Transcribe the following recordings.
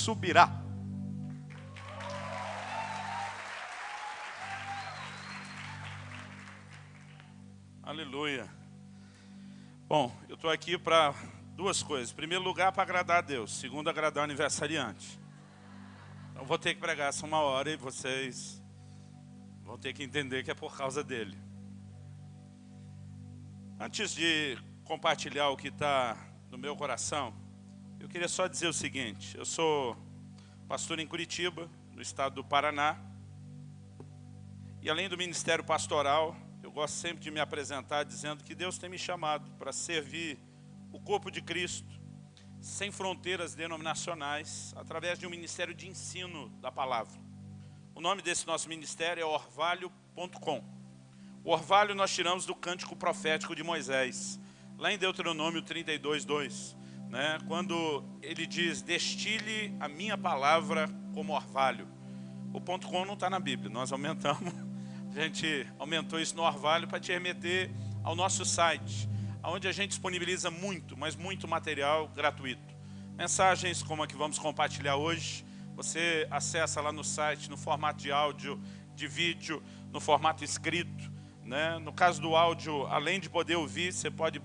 subirá. Aleluia. Bom, eu estou aqui para duas coisas. Em primeiro lugar, para agradar a Deus. Segundo, agradar o aniversariante. Então, vou ter que pregar essa 1 hora e vocês vão ter que entender que é por causa dele. Antes de compartilhar o que está no meu coração, eu queria só dizer o seguinte. Eu sou pastor em Curitiba, no estado do Paraná. E além do ministério pastoral, eu gosto sempre de me apresentar dizendo que Deus tem me chamado para servir o corpo de Cristo, sem fronteiras denominacionais, através de um ministério de ensino da palavra. O nome desse nosso ministério é orvalho.com. O orvalho nós tiramos do cântico profético de Moisés, lá em Deuteronômio 32:2, né? Quando ele diz, destile a minha palavra como orvalho. O .com não está na Bíblia, nós aumentamos. A gente aumentou isso no orvalho para te remeter ao nosso site, onde a gente disponibiliza muito, mas muito material gratuito. Mensagens como a que vamos compartilhar hoje, você acessa lá no site, no formato de áudio, de vídeo, no formato escrito, né? No caso do áudio, além de poder ouvir, você pode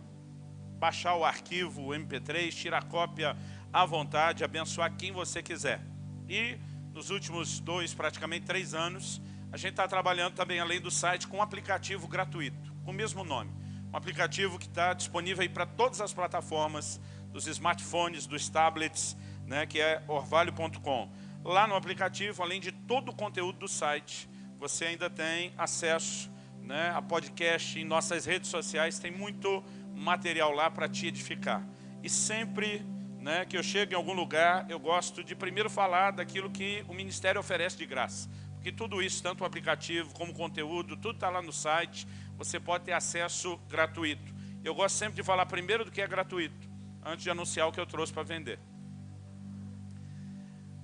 baixar o arquivo, o MP3, tirar cópia à vontade, abençoar quem você quiser. E nos últimos praticamente 3 anos, a gente está trabalhando também, além do site, com um aplicativo gratuito, com o mesmo nome. Um aplicativo que está disponível aí para todas as plataformas, dos smartphones, dos tablets, né, que é orvalho.com. Lá no aplicativo, além de todo o conteúdo do site, você ainda tem acesso, né, a podcast em nossas redes sociais, tem muito material lá para te edificar. E sempre, né, que eu chego em algum lugar, eu gosto de primeiro falar daquilo que o ministério oferece de graça. Que tudo isso, tanto o aplicativo como o conteúdo, tudo está lá no site, você pode ter acesso gratuito. Eu gosto sempre de falar primeiro do que é gratuito, antes de anunciar o que eu trouxe para vender.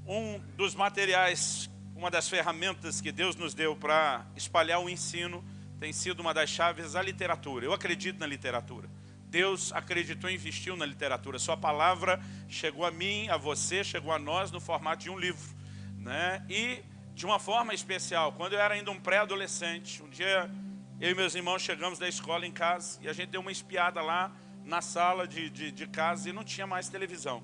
Um dos materiais, uma das ferramentas que Deus nos deu para espalhar o ensino, tem sido uma das chaves a literatura. Eu acredito na literatura. Deus acreditou e investiu na literatura. Sua palavra chegou a mim, a você, chegou a nós no formato de um livro, né? E de uma forma especial, quando eu era ainda um pré-adolescente, um dia eu e meus irmãos chegamos da escola em casa e a gente deu uma espiada lá na sala de casa e não tinha mais televisão.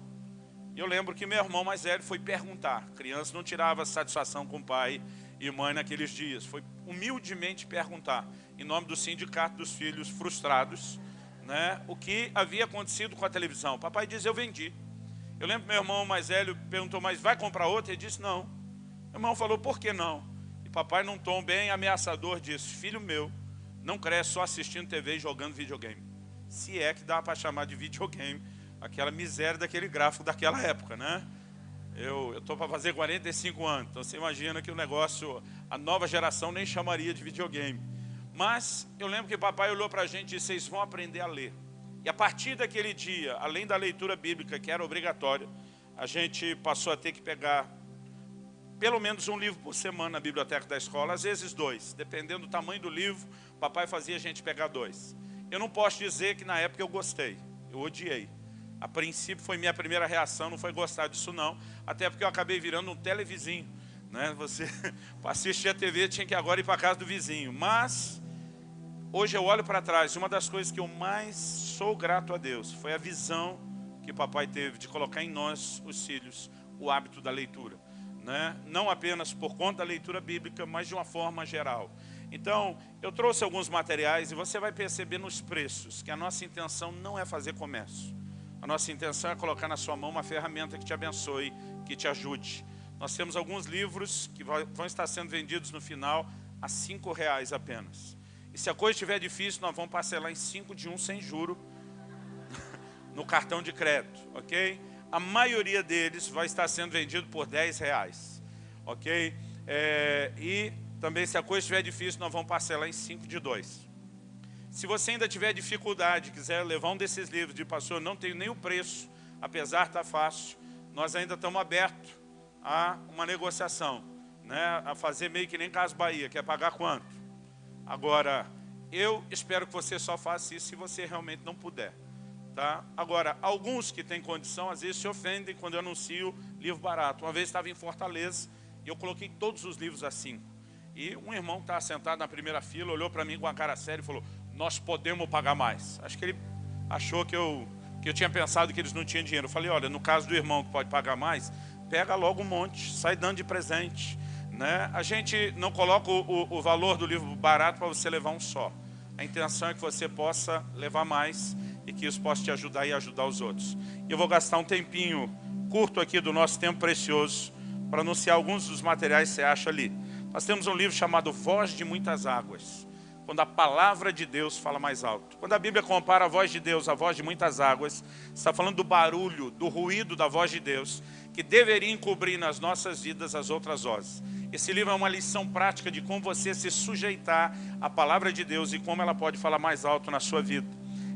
E eu lembro que meu irmão mais velho foi perguntar. Criança não tirava satisfação com pai e mãe naqueles dias. Foi humildemente perguntar, em nome do sindicato dos filhos frustrados, né, o que havia acontecido com a televisão. O papai diz, eu vendi. Eu lembro que meu irmão mais velho perguntou, mas vai comprar outra? Ele disse, não. Meu irmão falou, por que não? E papai, num tom bem ameaçador, disse, filho meu, não cresce só assistindo TV e jogando videogame. Se é que dá para chamar de videogame, aquela miséria daquele gráfico daquela época, né? Eu estou para fazer 45 anos, então você imagina que o negócio, a nova geração nem chamaria de videogame. Mas eu lembro que papai olhou para a gente e disse, vocês vão aprender a ler. E a partir daquele dia, além da leitura bíblica, que era obrigatória, a gente passou a ter que pegar pelo menos um livro por semana na biblioteca da escola, às vezes 2. Dependendo do tamanho do livro, papai fazia a gente pegar 2. Eu não posso dizer que na época eu gostei, eu odiei. A princípio foi minha primeira reação, não foi gostar disso não, até porque eu acabei virando um televizinho, né? Você, para assistir a TV, tinha que agora ir para a casa do vizinho. Mas, hoje eu olho para trás, e uma das coisas que eu mais sou grato a Deus, foi a visão que papai teve de colocar em nós, os filhos, o hábito da leitura. Né? Não apenas por conta da leitura bíblica, mas de uma forma geral. Então, eu trouxe alguns materiais e você vai perceber nos preços que a nossa intenção não é fazer comércio. A nossa intenção é colocar na sua mão uma ferramenta que te abençoe, que te ajude. Nós temos alguns livros que vão estar sendo vendidos no final a R$ 5,00 apenas. E se a coisa estiver difícil, nós vamos parcelar em 5 de 1 sem juro no cartão de crédito, ok? A maioria deles vai estar sendo vendido por R$10, ok? E também, se a coisa estiver difícil, nós vamos parcelar em 5 de 2. Se você ainda tiver dificuldade, quiser levar um desses livros de pastor, não tenho nem o preço, apesar de estar fácil, nós ainda estamos abertos a uma negociação, né? A fazer meio que nem Casa Bahia, quer pagar quanto? Agora, eu espero que você só faça isso se você realmente não puder. Tá? Agora, alguns que têm condição, às vezes se ofendem quando eu anuncio livro barato. Uma vez estava em Fortaleza e eu coloquei todos os livros a 5. E um irmão que estava sentado na primeira fila, olhou para mim com a cara séria e falou: nós podemos pagar mais. Acho que ele achou que eu tinha pensado que eles não tinham dinheiro. Eu falei: olha, no caso do irmão que pode pagar mais, pega logo um monte, sai dando de presente. Né? A gente não coloca o valor do livro barato para você levar um só. A intenção é que você possa levar mais e que isso possa te ajudar e ajudar os outros. Eu vou gastar um tempinho curto aqui do nosso tempo precioso para anunciar alguns dos materiais que você acha ali. Nós temos um livro chamado Voz de Muitas Águas, quando a palavra de Deus fala mais alto. Quando a Bíblia compara a voz de Deus à voz de muitas águas, está falando do barulho, do ruído da voz de Deus, que deveria encobrir nas nossas vidas as outras vozes. Esse livro é uma lição prática de como você se sujeitar à palavra de Deus e como ela pode falar mais alto na sua vida.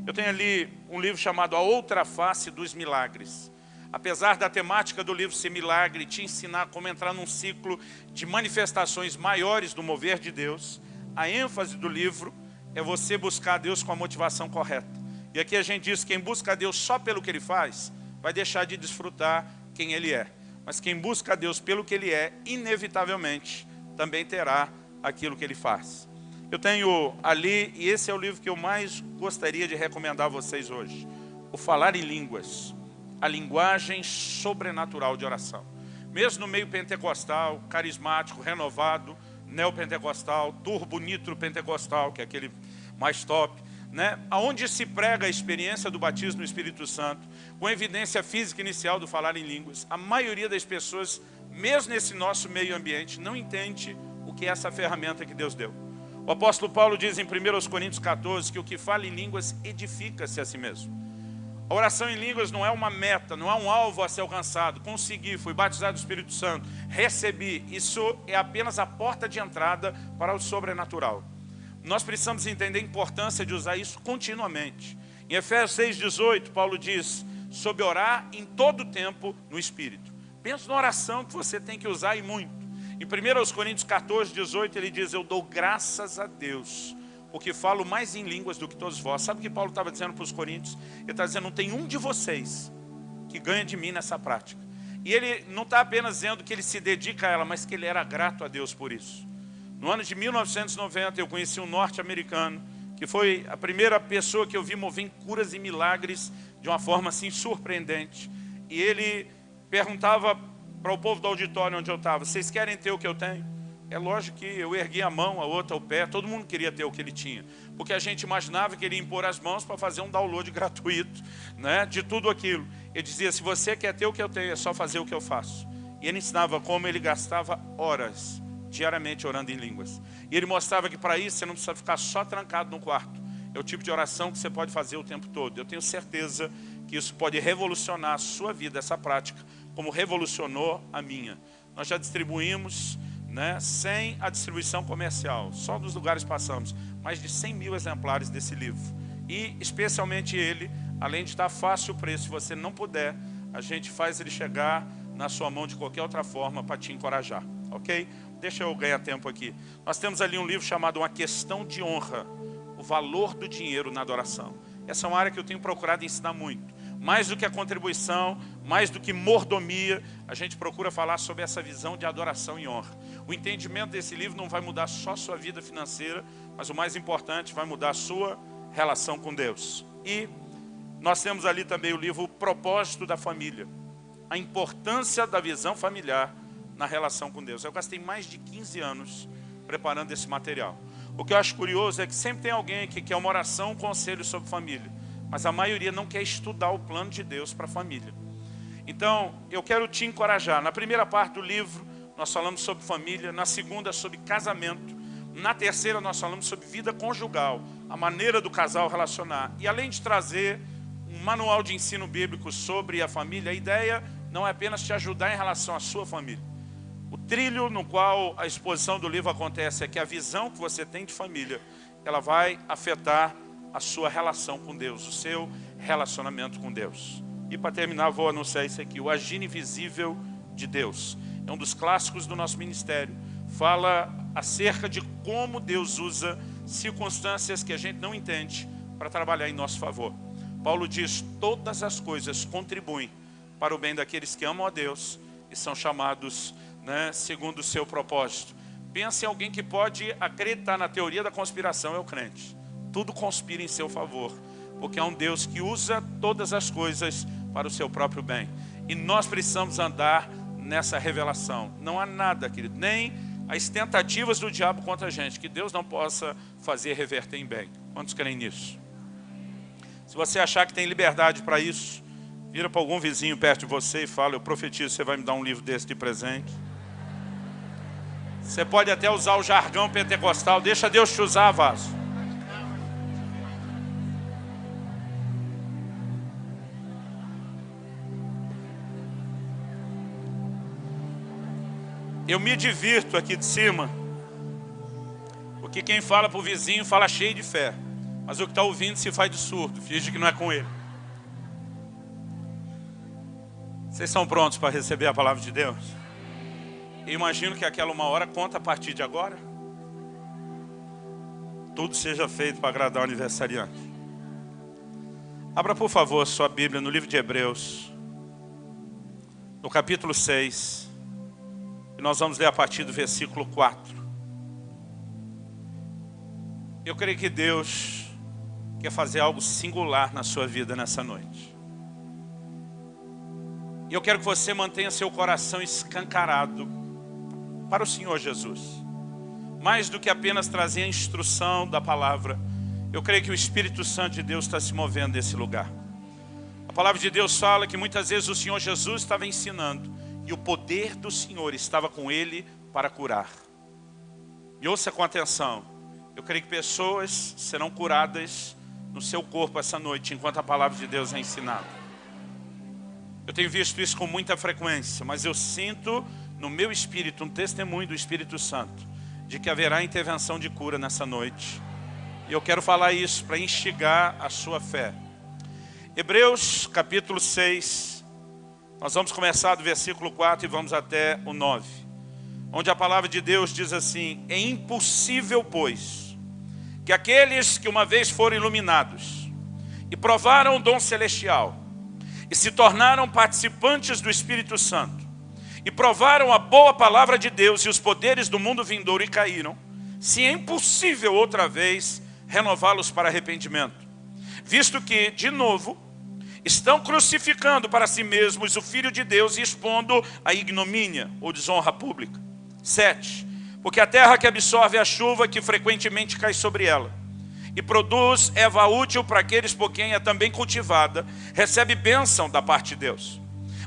Eu tenho ali um livro chamado A Outra Face dos Milagres. Apesar da temática do livro ser milagre, te ensinar como entrar num ciclo de manifestações maiores do mover de Deus, a ênfase do livro é você buscar a Deus com a motivação correta. E aqui a gente diz que quem busca a Deus só pelo que Ele faz, vai deixar de desfrutar quem Ele é. Mas quem busca a Deus pelo que Ele é, inevitavelmente, também terá aquilo que Ele faz. Eu tenho ali, e esse é o livro que eu mais gostaria de recomendar a vocês hoje, o Falar em Línguas, a linguagem sobrenatural de oração. Mesmo no meio pentecostal, carismático, renovado, neopentecostal, turbo nitro pentecostal, que é aquele mais top, né? Onde se prega a experiência do batismo no Espírito Santo, com evidência física inicial do falar em línguas, a maioria das pessoas, mesmo nesse nosso meio ambiente, não entende o que é essa ferramenta que Deus deu. O apóstolo Paulo diz em 1 Coríntios 14 que o que fala em línguas edifica-se a si mesmo. A oração em línguas não é uma meta, não é um alvo a ser alcançado. Consegui, fui batizado do Espírito Santo, recebi. Isso é apenas a porta de entrada para o sobrenatural. Nós precisamos entender a importância de usar isso continuamente. Em Efésios 6,18, Paulo diz sobre orar em todo tempo no Espírito. Pensa na oração que você tem que usar e muito. Em 1 Coríntios 14,18 ele diz: eu dou graças a Deus, porque falo mais em línguas do que todos vós. Sabe o que Paulo estava dizendo para os coríntios? Ele está dizendo: não tem um de vocês que ganha de mim nessa prática. E ele não está apenas dizendo que ele se dedica a ela, mas que ele era grato a Deus por isso. No ano de 1990 eu conheci um norte-americano, que foi a primeira pessoa que eu vi mover em curas e milagres de uma forma assim surpreendente. E ele perguntava para o povo do auditório onde eu estava: vocês querem ter o que eu tenho? É lógico que eu ergui a mão, a outra o pé, todo mundo queria ter o que ele tinha. Porque a gente imaginava que ele ia impor as mãos para fazer um download gratuito, né, de tudo aquilo. Ele dizia: se você quer ter o que eu tenho, é só fazer o que eu faço. E ele ensinava como ele gastava horas diariamente orando em línguas. E ele mostrava que para isso você não precisa ficar só trancado no quarto. É o tipo de oração que você pode fazer o tempo todo. Eu tenho certeza que isso pode revolucionar a sua vida, essa prática, como revolucionou a minha. Nós já distribuímos, né, sem a distribuição comercial, só dos lugares passamos, mais de 100 mil exemplares desse livro. E especialmente ele, além de estar fácil o preço, se você não puder, a gente faz ele chegar na sua mão de qualquer outra forma para te encorajar, ok? Deixa eu ganhar tempo aqui. Nós temos ali um livro chamado Uma Questão de Honra, o valor do dinheiro na adoração. Essa é uma área que eu tenho procurado ensinar muito. Mais do que a contribuição, mais do que mordomia, a gente procura falar sobre essa visão de adoração e honra. O entendimento desse livro não vai mudar só a sua vida financeira, mas o mais importante, vai mudar a sua relação com Deus. E nós temos ali também o livro O Propósito da Família, a importância da visão familiar na relação com Deus. Eu gastei mais de 15 anos preparando esse material. O que eu acho curioso é que sempre tem alguém que quer uma oração, um conselho sobre família, mas a maioria não quer estudar o plano de Deus para a família. Então, eu quero te encorajar. Na primeira parte do livro, nós falamos sobre família. Na segunda, sobre casamento. Na terceira, nós falamos sobre vida conjugal, a maneira do casal relacionar. E além de trazer um manual de ensino bíblico sobre a família, a ideia não é apenas te ajudar em relação à sua família. O trilho no qual a exposição do livro acontece é que a visão que você tem de família, ela vai afetar a sua relação com Deus, o seu relacionamento com Deus. E para terminar, vou anunciar isso aqui: o Agir Invisível de Deus. É um dos clássicos do nosso ministério. Fala acerca de como Deus usa circunstâncias que a gente não entende para trabalhar em nosso favor. Paulo diz, todas as coisas contribuem para o bem daqueles que amam a Deus e são chamados, né, segundo o seu propósito. Pense em alguém que pode acreditar na teoria da conspiração, é o crente. Tudo conspira em seu favor, porque é um Deus que usa todas as coisas para o seu próprio bem. E nós precisamos andar nessa revelação. Não há nada, querido, nem as tentativas do diabo contra a gente, que Deus não possa fazer reverter em bem. Quantos creem nisso? Se você achar que tem liberdade para isso, vira para algum vizinho perto de você e fala, eu profetizo, você vai me dar um livro desse de presente. Você pode até usar o jargão pentecostal, deixa Deus te usar, vaso. Eu me divirto aqui de cima, porque quem fala para o vizinho fala cheio de fé, mas o que está ouvindo se faz de surdo, finge que não é com ele. Vocês estão prontos para receber a palavra de Deus? Eu imagino que aquela 1 hora conta a partir de agora. Tudo seja feito para agradar o aniversariante. Abra por favor sua Bíblia no livro de Hebreus, no capítulo 6. E nós vamos ler a partir do versículo 4. Eu creio que Deus quer fazer algo singular na sua vida nessa noite. E eu quero que você mantenha seu coração escancarado para o Senhor Jesus. Mais do que apenas trazer a instrução da palavra, eu creio que o Espírito Santo de Deus está se movendo nesse lugar. A palavra de Deus fala que muitas vezes o Senhor Jesus estava ensinando e o poder do Senhor estava com ele para curar. E ouça com atenção, eu creio que pessoas serão curadas no seu corpo essa noite, enquanto a palavra de Deus é ensinada. Eu tenho visto isso com muita frequência, mas eu sinto no meu espírito um testemunho do Espírito Santo de que haverá intervenção de cura nessa noite. E eu quero falar isso para instigar a sua fé. Hebreus capítulo 6, nós vamos começar do versículo 4 e vamos até o 9. Onde a palavra de Deus diz assim, é impossível, pois, que aqueles que uma vez foram iluminados e provaram o dom celestial, e se tornaram participantes do Espírito Santo, e provaram a boa palavra de Deus e os poderes do mundo vindouro e caíram, se é impossível outra vez renová-los para arrependimento, visto que, de novo, estão crucificando para si mesmos o Filho de Deus e expondo a ignomínia ou desonra pública. 7. Porque a terra que absorve a chuva que frequentemente cai sobre ela, e produz erva útil para aqueles por quem é também cultivada, recebe bênção da parte de Deus.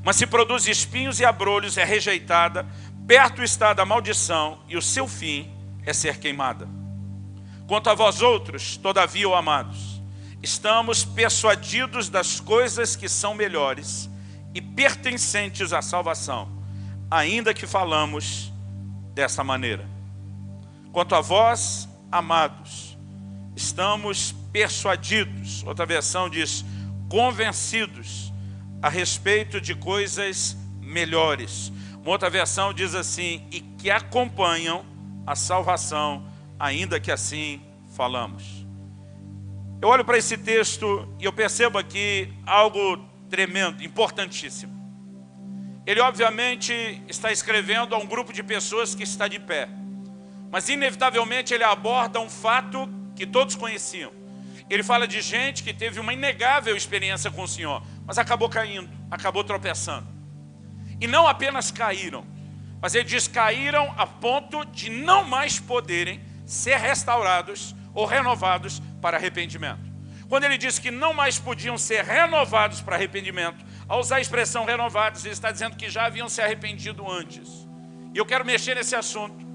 Mas se produz espinhos e abrolhos, é rejeitada, perto está da maldição, e o seu fim é ser queimada. Quanto a vós outros, todavia, ó amados, estamos persuadidos das coisas que são melhores e pertencentes à salvação, ainda que falamos dessa maneira. Quanto a vós, amados, estamos persuadidos, outra versão diz, convencidos a respeito de coisas melhores. Uma outra versão diz assim, e que acompanham a salvação, ainda que assim falamos. Eu olho para esse texto e eu percebo aqui algo tremendo, importantíssimo. Ele obviamente está escrevendo a um grupo de pessoas que está de pé, mas inevitavelmente ele aborda um fato que todos conheciam. Ele fala de gente que teve uma inegável experiência com o Senhor, mas acabou caindo, acabou tropeçando. E não apenas caíram, mas ele diz caíram a ponto de não mais poderem ser restaurados ou renovados para arrependimento. Quando ele diz que não mais podiam ser renovados para arrependimento, ao usar a expressão renovados, ele está dizendo que já haviam se arrependido antes. E eu quero mexer nesse assunto,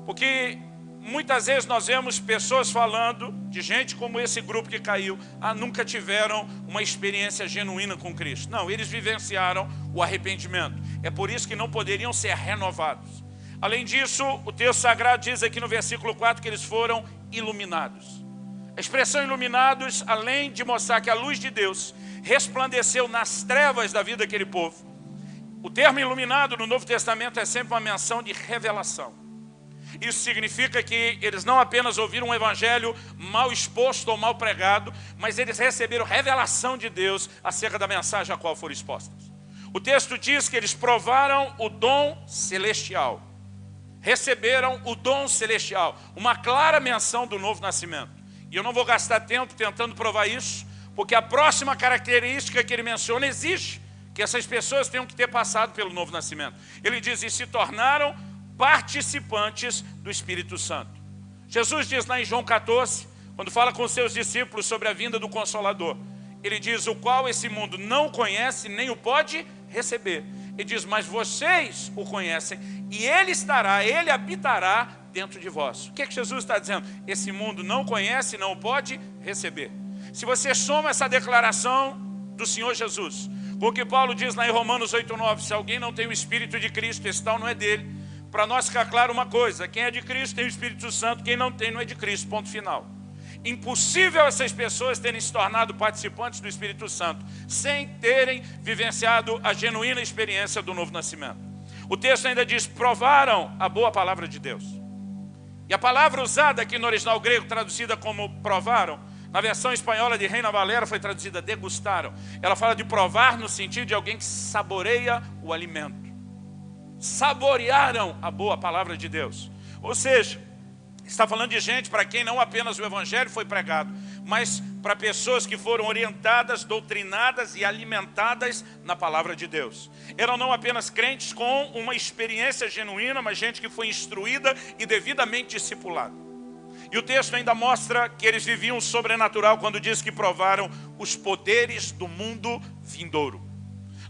porque muitas vezes nós vemos pessoas falando de gente como esse grupo que caiu, nunca tiveram uma experiência genuína com Cristo. Não, eles vivenciaram o arrependimento. É por isso que não poderiam ser renovados. Além disso, o texto sagrado diz aqui no versículo 4 que eles foram iluminados. A expressão iluminados, além de mostrar que a luz de Deus resplandeceu nas trevas da vida daquele povo, o termo iluminado no Novo Testamento é sempre uma menção de revelação. Isso significa que eles não apenas ouviram um evangelho mal exposto ou mal pregado, mas eles receberam revelação de Deus acerca da mensagem a qual foram expostos. O texto diz que eles provaram o dom celestial. Receberam o dom celestial. Uma clara menção do novo nascimento. E eu não vou gastar tempo tentando provar isso, porque a próxima característica que ele menciona exige que essas pessoas tenham que ter passado pelo novo nascimento. Ele diz, e se tornaram participantes do Espírito Santo. Jesus diz lá em João 14, quando fala com seus discípulos sobre a vinda do Consolador, ele diz, o qual esse mundo não conhece, nem o pode receber. Ele diz, mas vocês o conhecem, e ele habitará dentro de vós. O que Jesus está dizendo? Esse mundo não conhece, não o pode receber. Se você soma essa declaração do Senhor Jesus, com o que Paulo diz lá em Romanos 8,9, se alguém não tem o Espírito de Cristo, esse tal não é dele. Para nós ficar claro uma coisa, quem é de Cristo tem o Espírito Santo, quem não tem não é de Cristo, ponto final. Impossível essas pessoas terem se tornado participantes do Espírito Santo, sem terem vivenciado a genuína experiência do novo nascimento. O texto ainda diz, provaram a boa palavra de Deus. E a palavra usada aqui no original grego, traduzida como provaram, na versão espanhola de Reina Valera foi traduzida degustaram. Ela fala de provar no sentido de alguém que saboreia o alimento. Saborearam a boa palavra de Deus. Ou seja, está falando de gente para quem não apenas o evangelho foi pregado, mas para pessoas que foram orientadas, doutrinadas e alimentadas na palavra de Deus. Eram não apenas crentes com uma experiência genuína, mas gente que foi instruída e devidamente discipulada. E o texto ainda mostra que eles viviam o sobrenatural quando diz que provaram os poderes do mundo vindouro.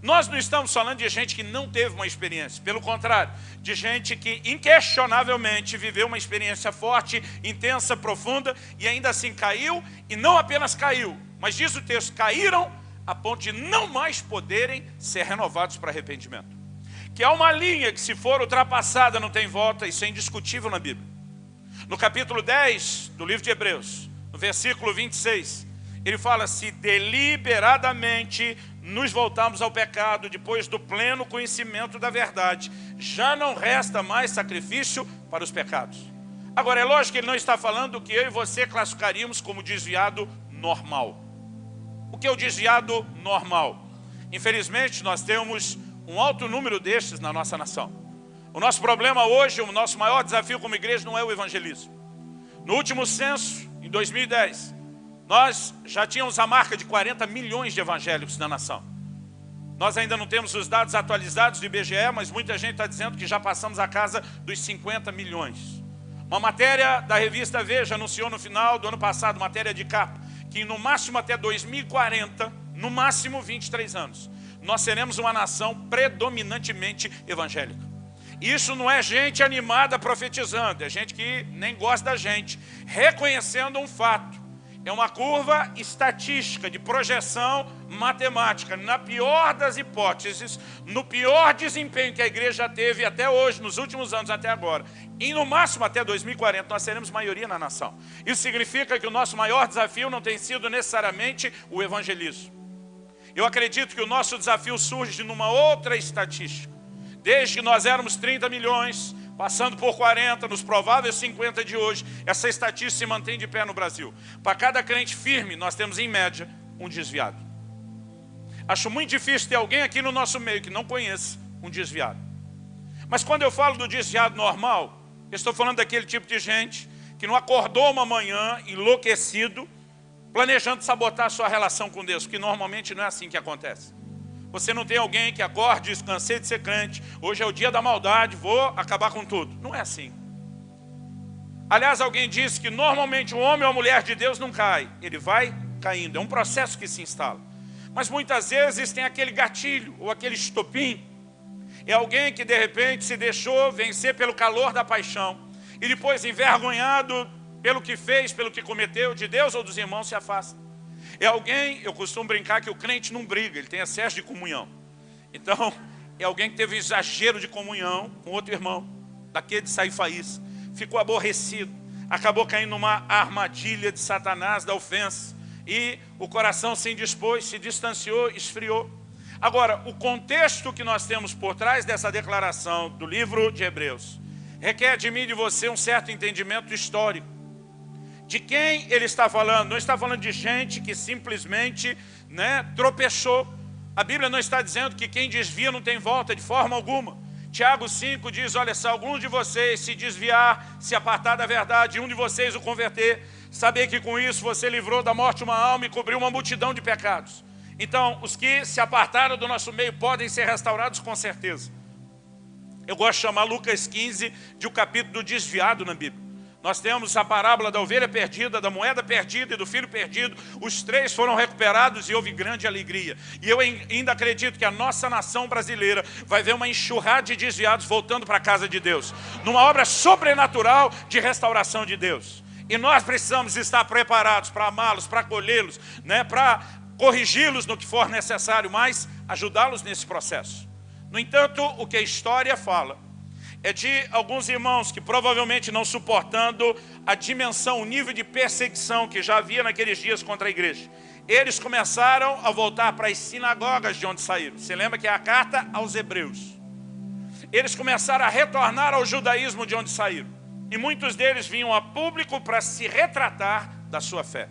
Nós não estamos falando de gente que não teve uma experiência, pelo contrário, de gente que inquestionavelmente viveu uma experiência forte, intensa, profunda, e ainda assim caiu, e não apenas caiu, mas diz o texto, caíram a ponto de não mais poderem ser renovados para arrependimento. Que há uma linha que, se for ultrapassada, não tem volta, isso é indiscutível na Bíblia. No capítulo 10 do livro de Hebreus, no versículo 26, ele fala, se deliberadamente nos voltarmos ao pecado depois do pleno conhecimento da verdade, já não resta mais sacrifício para os pecados. Agora, é lógico que ele não está falando que eu e você classificaríamos como desviado normal. O que é o desviado normal? Infelizmente, nós temos um alto número destes na nossa nação. O nosso problema hoje, o nosso maior desafio como igreja não é o evangelismo. No último censo, em 2010, nós já tínhamos a marca de 40 milhões de evangélicos na nação. Nós ainda não temos os dados atualizados do IBGE, mas muita gente está dizendo que já passamos a casa dos 50 milhões. Uma matéria da revista Veja anunciou no final do ano passado, matéria de capa, que no máximo até 2040, no máximo 23 anos, nós seremos uma nação predominantemente evangélica. Isso não é gente animada profetizando, é gente que nem gosta da gente, reconhecendo um fato. É uma curva estatística, de projeção matemática. Na pior das hipóteses, no pior desempenho que a igreja teve até hoje, nos últimos anos até agora, e no máximo até 2040, nós seremos maioria na nação. Isso significa que o nosso maior desafio não tem sido necessariamente o evangelismo. Eu acredito que o nosso desafio surge numa outra estatística. Desde que nós éramos 30 milhões, passando por 40, nos prováveis 50 de hoje, essa estatística se mantém de pé no Brasil. Para cada crente firme, nós temos em média um desviado. Acho muito difícil ter alguém aqui no nosso meio que não conheça um desviado. Mas quando eu falo do desviado normal, eu estou falando daquele tipo de gente que não acordou uma manhã enlouquecido, planejando sabotar a sua relação com Deus, porque normalmente não é assim que acontece. Você não tem alguém que acorde, diz, cansei de ser crente, hoje é o dia da maldade, vou acabar com tudo. Não é assim. Aliás, alguém disse que normalmente um homem ou uma mulher de Deus não cai, ele vai caindo, é um processo que se instala. Mas muitas vezes tem aquele gatilho, ou aquele estopim. É alguém que de repente se deixou vencer pelo calor da paixão, e depois envergonhado pelo que fez, pelo que cometeu, de Deus ou dos irmãos se afasta. É alguém, eu costumo brincar que o crente não briga, ele tem excesso de comunhão. Então, é alguém que teve exagero de comunhão com outro irmão, daquele de sair faísca, ficou aborrecido, acabou caindo numa armadilha de Satanás, da ofensa, e o coração se indispôs, se distanciou, esfriou. Agora, o contexto que nós temos por trás dessa declaração do livro de Hebreus requer de mim e de você um certo entendimento histórico. De quem ele está falando? Não está falando de gente que simplesmente tropeçou. A Bíblia não está dizendo que quem desvia não tem volta de forma alguma. Tiago 5 diz, olha, se algum de vocês se desviar, se apartar da verdade, e um de vocês o converter, saber que com isso você livrou da morte uma alma e cobriu uma multidão de pecados. Então, os que se apartaram do nosso meio podem ser restaurados com certeza. Eu gosto de chamar Lucas 15 de o capítulo do desviado na Bíblia. Nós temos a parábola da ovelha perdida, da moeda perdida e do filho perdido. Os três foram recuperados e houve grande alegria. E eu ainda acredito que a nossa nação brasileira vai ver uma enxurrada de desviados voltando para a casa de Deus. Numa obra sobrenatural de restauração de Deus. E nós precisamos estar preparados para amá-los, para acolhê-los, para corrigi-los no que for necessário, mas ajudá-los nesse processo. No entanto, o que a história fala é de alguns irmãos que provavelmente não suportando a dimensão, o nível de perseguição que já havia naqueles dias contra a igreja. Eles começaram a voltar para as sinagogas de onde saíram. Você lembra que é a carta aos Hebreus. Eles começaram a retornar ao judaísmo de onde saíram. E muitos deles vinham a público para se retratar da sua fé.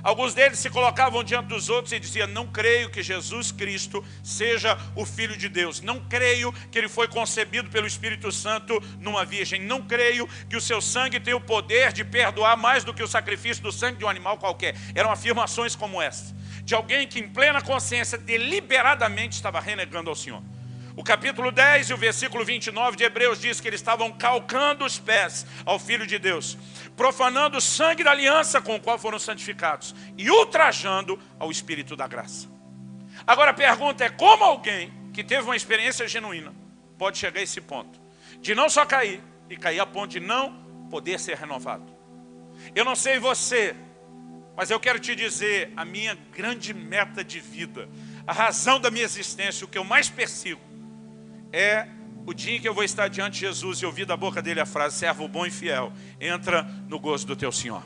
Alguns deles se colocavam diante dos outros e diziam, não creio que Jesus Cristo seja o Filho de Deus. Não creio que ele foi concebido pelo Espírito Santo numa virgem. Não creio que o seu sangue tem o poder de perdoar mais do que o sacrifício do sangue de um animal qualquer. Eram afirmações como essa, de alguém que em plena consciência deliberadamente estava renegando ao Senhor. O capítulo 10 e o versículo 29 de Hebreus diz que eles estavam calcando os pés ao Filho de Deus, profanando o sangue da aliança com o qual foram santificados e ultrajando ao Espírito da graça. Agora a pergunta é, como alguém que teve uma experiência genuína pode chegar a esse ponto de não só cair, e cair a ponto de não poder ser renovado? Eu não sei você, mas eu quero te dizer, a minha grande meta de vida, a razão da minha existência, o que eu mais persigo, é o dia em que eu vou estar diante de Jesus e ouvir da boca dele a frase, servo bom e fiel, entra no gozo do teu Senhor.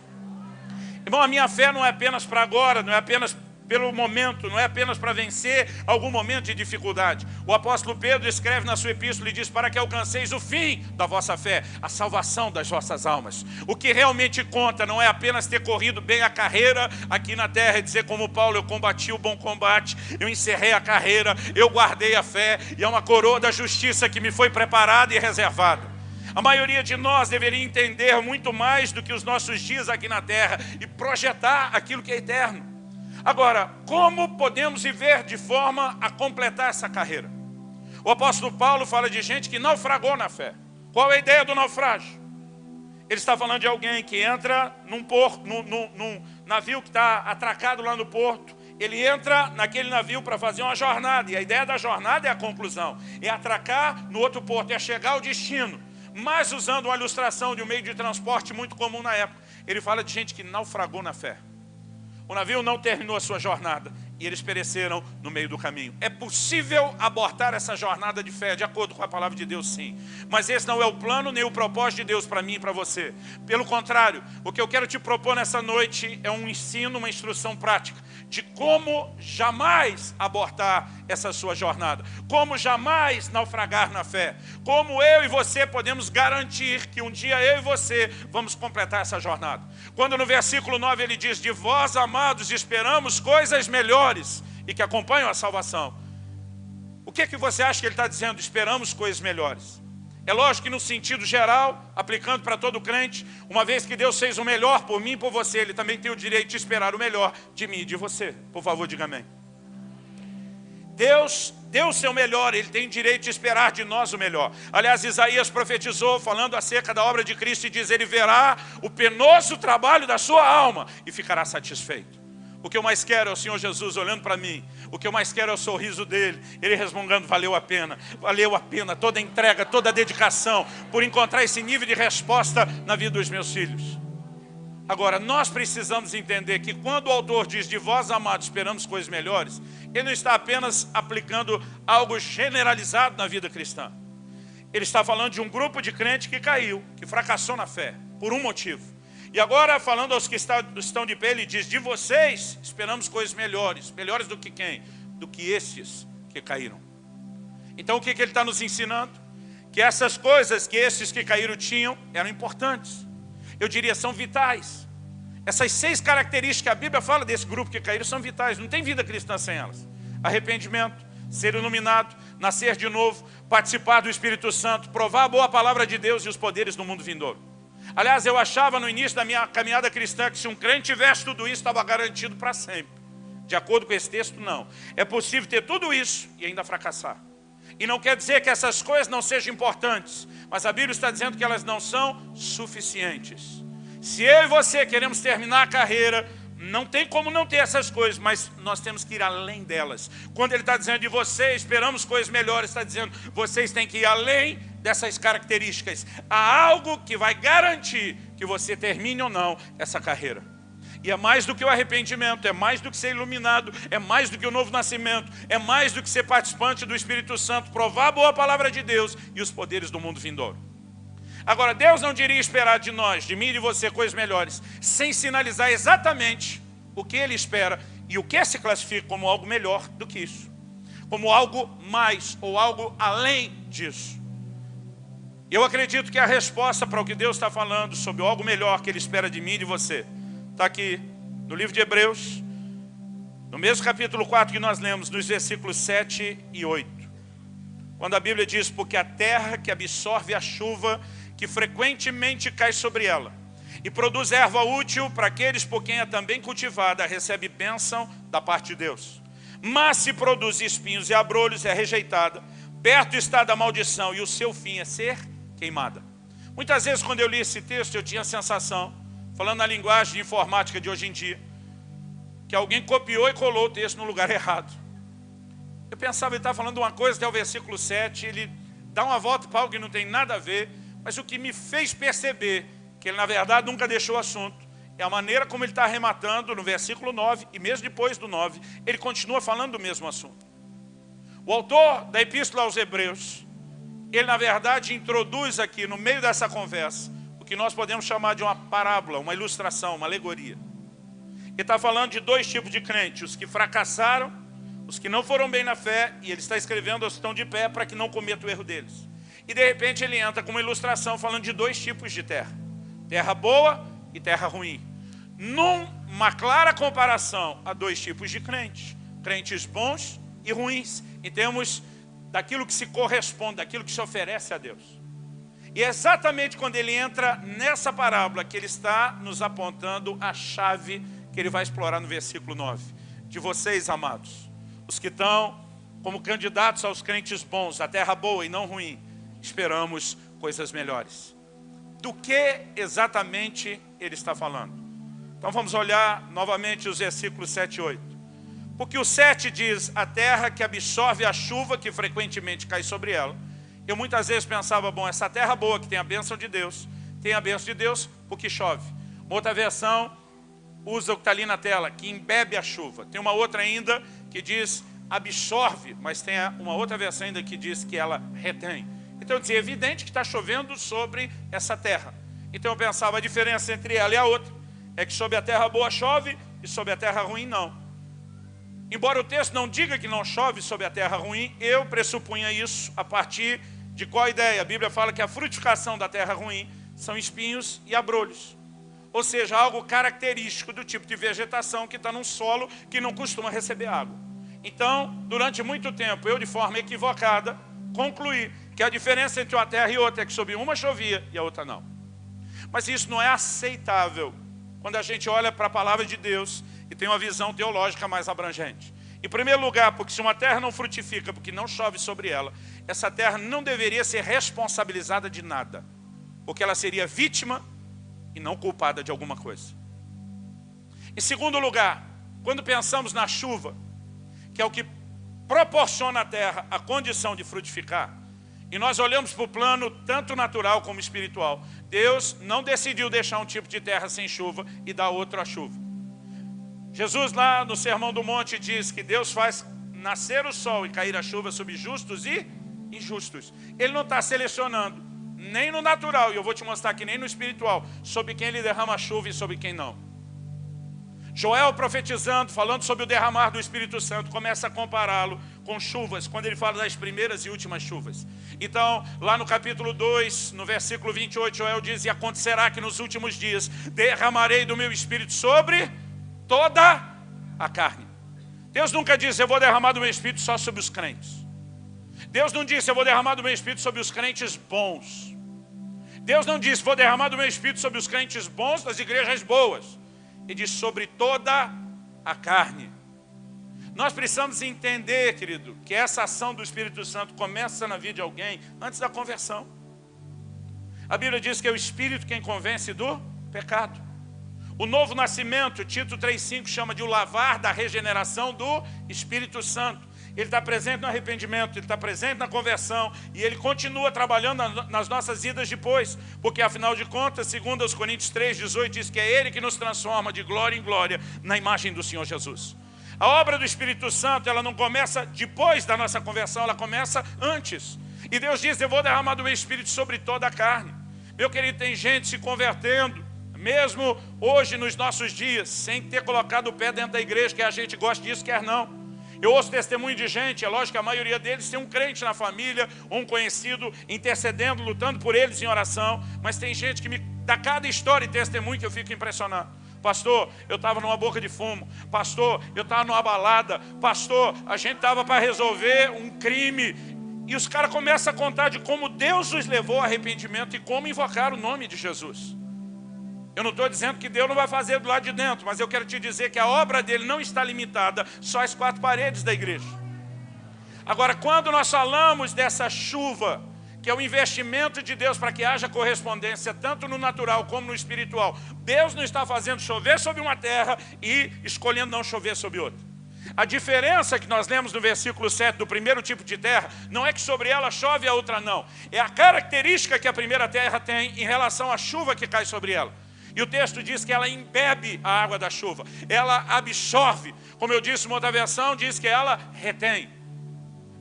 Irmão, a minha fé não é apenas para agora, não é apenas pelo momento, não é apenas para vencer algum momento de dificuldade. O apóstolo Pedro escreve na sua epístola e diz, para que alcanceis o fim da vossa fé, a salvação das vossas almas. O que realmente conta não é apenas ter corrido bem a carreira aqui na terra e dizer como Paulo, eu combati o bom combate, eu encerrei a carreira, eu guardei a fé, e é uma coroa da justiça que me foi preparada e reservada. A maioria de nós deveria entender muito mais do que os nossos dias aqui na terra e projetar aquilo que é eterno. Agora, como podemos viver de forma a completar essa carreira? O apóstolo Paulo fala de gente que naufragou na fé. Qual é a ideia do naufrágio? Ele está falando de alguém que entra num porto, num navio que está atracado lá no porto. Ele entra naquele navio para fazer uma jornada. E a ideia da jornada é a conclusão. É atracar no outro porto, é chegar ao destino. Mas usando uma ilustração de um meio de transporte muito comum na época. Ele fala de gente que naufragou na fé. O navio não terminou a sua jornada e eles pereceram no meio do caminho. É possível abortar essa jornada de fé, de acordo com a palavra de Deus, sim. Mas esse não é o plano nem o propósito de Deus para mim e para você. Pelo contrário, o que eu quero te propor nessa noite é um ensino, uma instrução prática de como jamais abortar essa sua jornada. Como jamais naufragar na fé. Como eu e você podemos garantir que um dia eu e você vamos completar essa jornada. Quando no versículo 9 ele diz, de vós, amados, esperamos coisas melhores e que acompanham a salvação. O que é que você acha que ele está dizendo? Esperamos coisas melhores. É lógico que no sentido geral, aplicando para todo crente, uma vez que Deus fez o melhor por mim e por você, Ele também tem o direito de esperar o melhor de mim e de você. Por favor, diga amém. Deus deu o seu melhor, Ele tem direito de esperar de nós o melhor. Aliás, Isaías profetizou, falando acerca da obra de Cristo, e diz, Ele verá o penoso trabalho da sua alma e ficará satisfeito. O que eu mais quero é o Senhor Jesus olhando para mim. O que eu mais quero é o sorriso dele. Ele resmungando, valeu a pena toda a entrega, toda a dedicação, por encontrar esse nível de resposta na vida dos meus filhos. Agora, nós precisamos entender que quando o autor diz, de vós, amados, esperamos coisas melhores, ele não está apenas aplicando algo generalizado na vida cristã. Ele está falando de um grupo de crentes que caiu, que fracassou na fé, por um motivo. E agora, falando aos que estão de pé, ele diz, de vocês esperamos coisas melhores. Melhores do que quem? Do que estes que caíram. Então o que ele está nos ensinando? que essas coisas que esses que caíram tinham eram importantes. Eu diria, são vitais. Essas 6 características que a Bíblia fala desse grupo que caíram são vitais. Não tem vida cristã sem elas. Arrependimento, ser iluminado, nascer de novo, participar do Espírito Santo, provar a boa palavra de Deus e os poderes do mundo vindouro. Aliás, eu achava no início da minha caminhada cristã que se um crente tivesse tudo isso, estava garantido para sempre. De acordo com esse texto, não. É possível ter tudo isso e ainda fracassar. E não quer dizer que essas coisas não sejam importantes, mas a Bíblia está dizendo que elas não são suficientes. Se eu e você queremos terminar a carreira, não tem como não ter essas coisas, mas nós temos que ir além delas. Quando ele está dizendo de você, esperamos coisas melhores, está dizendo, vocês têm que ir além dessas características. Há algo que vai garantir que você termine ou não essa carreira. E é mais do que o arrependimento, é mais do que ser iluminado, é mais do que o novo nascimento, é mais do que ser participante do Espírito Santo, provar a boa palavra de Deus e os poderes do mundo vindouro. Agora, Deus não diria esperar de nós, de mim e de você, coisas melhores, sem sinalizar exatamente o que Ele espera e o que se classifica como algo melhor do que isso. Como algo mais ou algo além disso. Eu acredito que a resposta para o que Deus está falando sobre algo melhor que Ele espera de mim e de você está aqui no livro de Hebreus, no mesmo capítulo 4 que nós lemos, nos versículos 7 e 8. Quando a Bíblia diz, porque a terra que absorve a chuva, que frequentemente cai sobre ela, e produz erva útil para aqueles por quem é também cultivada, recebe bênção da parte de Deus. Mas se produz espinhos e abrolhos, é rejeitada, perto está da maldição, e o seu fim é ser queimada. Muitas vezes quando eu li esse texto, eu tinha a sensação, falando na linguagem de informática de hoje em dia, que alguém copiou e colou o texto no lugar errado. Eu pensava, ele está falando uma coisa até o versículo 7, ele dá uma volta para algo que não tem nada a ver, mas o que me fez perceber que ele na verdade nunca deixou o assunto, é a maneira como ele está arrematando no versículo 9, e mesmo depois do 9, ele continua falando do mesmo assunto. O autor da Epístola aos Hebreus, ele na verdade introduz aqui no meio dessa conversa, o que nós podemos chamar de uma parábola, uma ilustração, uma alegoria. Ele está falando de 2 tipos de crentes, os que fracassaram, os que não foram bem na fé, e ele está escrevendo os que estão de pé para que não cometam o erro deles. E de repente ele entra com uma ilustração falando de 2 tipos de terra. Terra boa e terra ruim. Numa clara comparação a 2 tipos de crentes. Crentes bons e ruins, em termos daquilo que se corresponde, daquilo que se oferece a Deus. E é exatamente quando ele entra nessa parábola que ele está nos apontando a chave que ele vai explorar no versículo 9. De vocês, amados, os que estão como candidatos aos crentes bons, a terra boa e não ruim, esperamos coisas melhores. Do que exatamente ele está falando? Então vamos olhar novamente os versículos 7 e 8. Porque o 7 diz, a terra que absorve a chuva que frequentemente cai sobre ela. Eu muitas vezes pensava, bom, essa terra boa que tem a bênção de Deus, tem a bênção de Deus porque chove. Uma outra versão usa o que está ali na tela, que embebe a chuva. Tem uma outra ainda que diz absorve, mas tem uma outra versão ainda que diz que ela retém. Então é evidente que está chovendo sobre essa terra. Então eu pensava, a diferença entre ela e a outra é que sobre a terra boa chove e sobre a terra ruim não. Embora o texto não diga que não chove sobre a terra ruim, eu pressupunha isso a partir de qual ideia? A Bíblia fala que a frutificação da terra ruim são espinhos e abrolhos. Ou seja, algo característico do tipo de vegetação que está num solo que não costuma receber água. Então, durante muito tempo, eu de forma equivocada, concluí que a diferença entre uma terra e outra é que sobre uma chovia e a outra não. Mas isso não é aceitável quando a gente olha para a palavra de Deus e tem uma visão teológica mais abrangente. Em primeiro lugar, porque se uma terra não frutifica, porque não chove sobre ela, essa terra não deveria ser responsabilizada de nada, porque ela seria vítima e não culpada de alguma coisa. Em segundo lugar, quando pensamos na chuva, que é o que proporciona à terra a condição de frutificar, e nós olhamos para o plano tanto natural como espiritual, Deus não decidiu deixar um tipo de terra sem chuva e dar outro a chuva. Jesus lá no Sermão do Monte diz que Deus faz nascer o sol e cair a chuva sobre justos e injustos. Ele não está selecionando, nem no natural, e eu vou te mostrar aqui, nem no espiritual, sobre quem ele derrama a chuva e sobre quem não. Joel profetizando, falando sobre o derramar do Espírito Santo, começa a compará-lo com chuvas, quando ele fala das primeiras e últimas chuvas. Então, lá no capítulo 2, no versículo 28, Joel diz: e acontecerá que nos últimos dias derramarei do meu espírito sobre toda a carne. Deus nunca disse: eu vou derramar do meu espírito só sobre os crentes. Deus não disse: eu vou derramar do meu espírito sobre os crentes bons. Deus não disse: vou derramar do meu espírito sobre os crentes bons das igrejas boas. Ele disse: sobre toda a carne. Nós precisamos entender, querido, que essa ação do Espírito Santo começa na vida de alguém antes da conversão. A Bíblia diz que é o Espírito quem convence do pecado. O novo nascimento, Tito 3,5, chama de o lavar da regeneração do Espírito Santo. Ele está presente no arrependimento, ele está presente na conversão, e ele continua trabalhando nas nossas vidas depois, porque afinal de contas, segundo os Coríntios 3,18, diz que é ele que nos transforma de glória em glória na imagem do Senhor Jesus. A obra do Espírito Santo, ela não começa depois da nossa conversão, ela começa antes. E Deus diz: eu vou derramar do meu Espírito sobre toda a carne. Meu querido, tem gente se convertendo, mesmo hoje nos nossos dias, sem ter colocado o pé dentro da igreja, quer a gente goste disso, quer não. Eu ouço testemunho de gente, é lógico que a maioria deles tem um crente na família, ou um conhecido intercedendo, lutando por eles em oração, mas tem gente que me dá cada história e testemunho que eu fico impressionado. Pastor, eu estava numa boca de fumo. Pastor, eu estava numa balada. Pastor, a gente estava para resolver um crime. E os caras começam a contar de como Deus os levou ao arrependimento e como invocar o nome de Jesus. Eu não estou dizendo que Deus não vai fazer do lado de dentro, mas eu quero te dizer que a obra dele não está limitada só às 4 paredes da igreja. Agora, quando nós falamos dessa chuva, que é o investimento de Deus para que haja correspondência tanto no natural como no espiritual, Deus não está fazendo chover sobre uma terra e escolhendo não chover sobre outra. A diferença que nós lemos no versículo 7 do primeiro tipo de terra não é que sobre ela chove e a outra não. É a característica que a primeira terra tem em relação à chuva que cai sobre ela. E o texto diz que ela embebe a água da chuva, ela absorve. Como eu disse, uma outra versão diz que ela retém.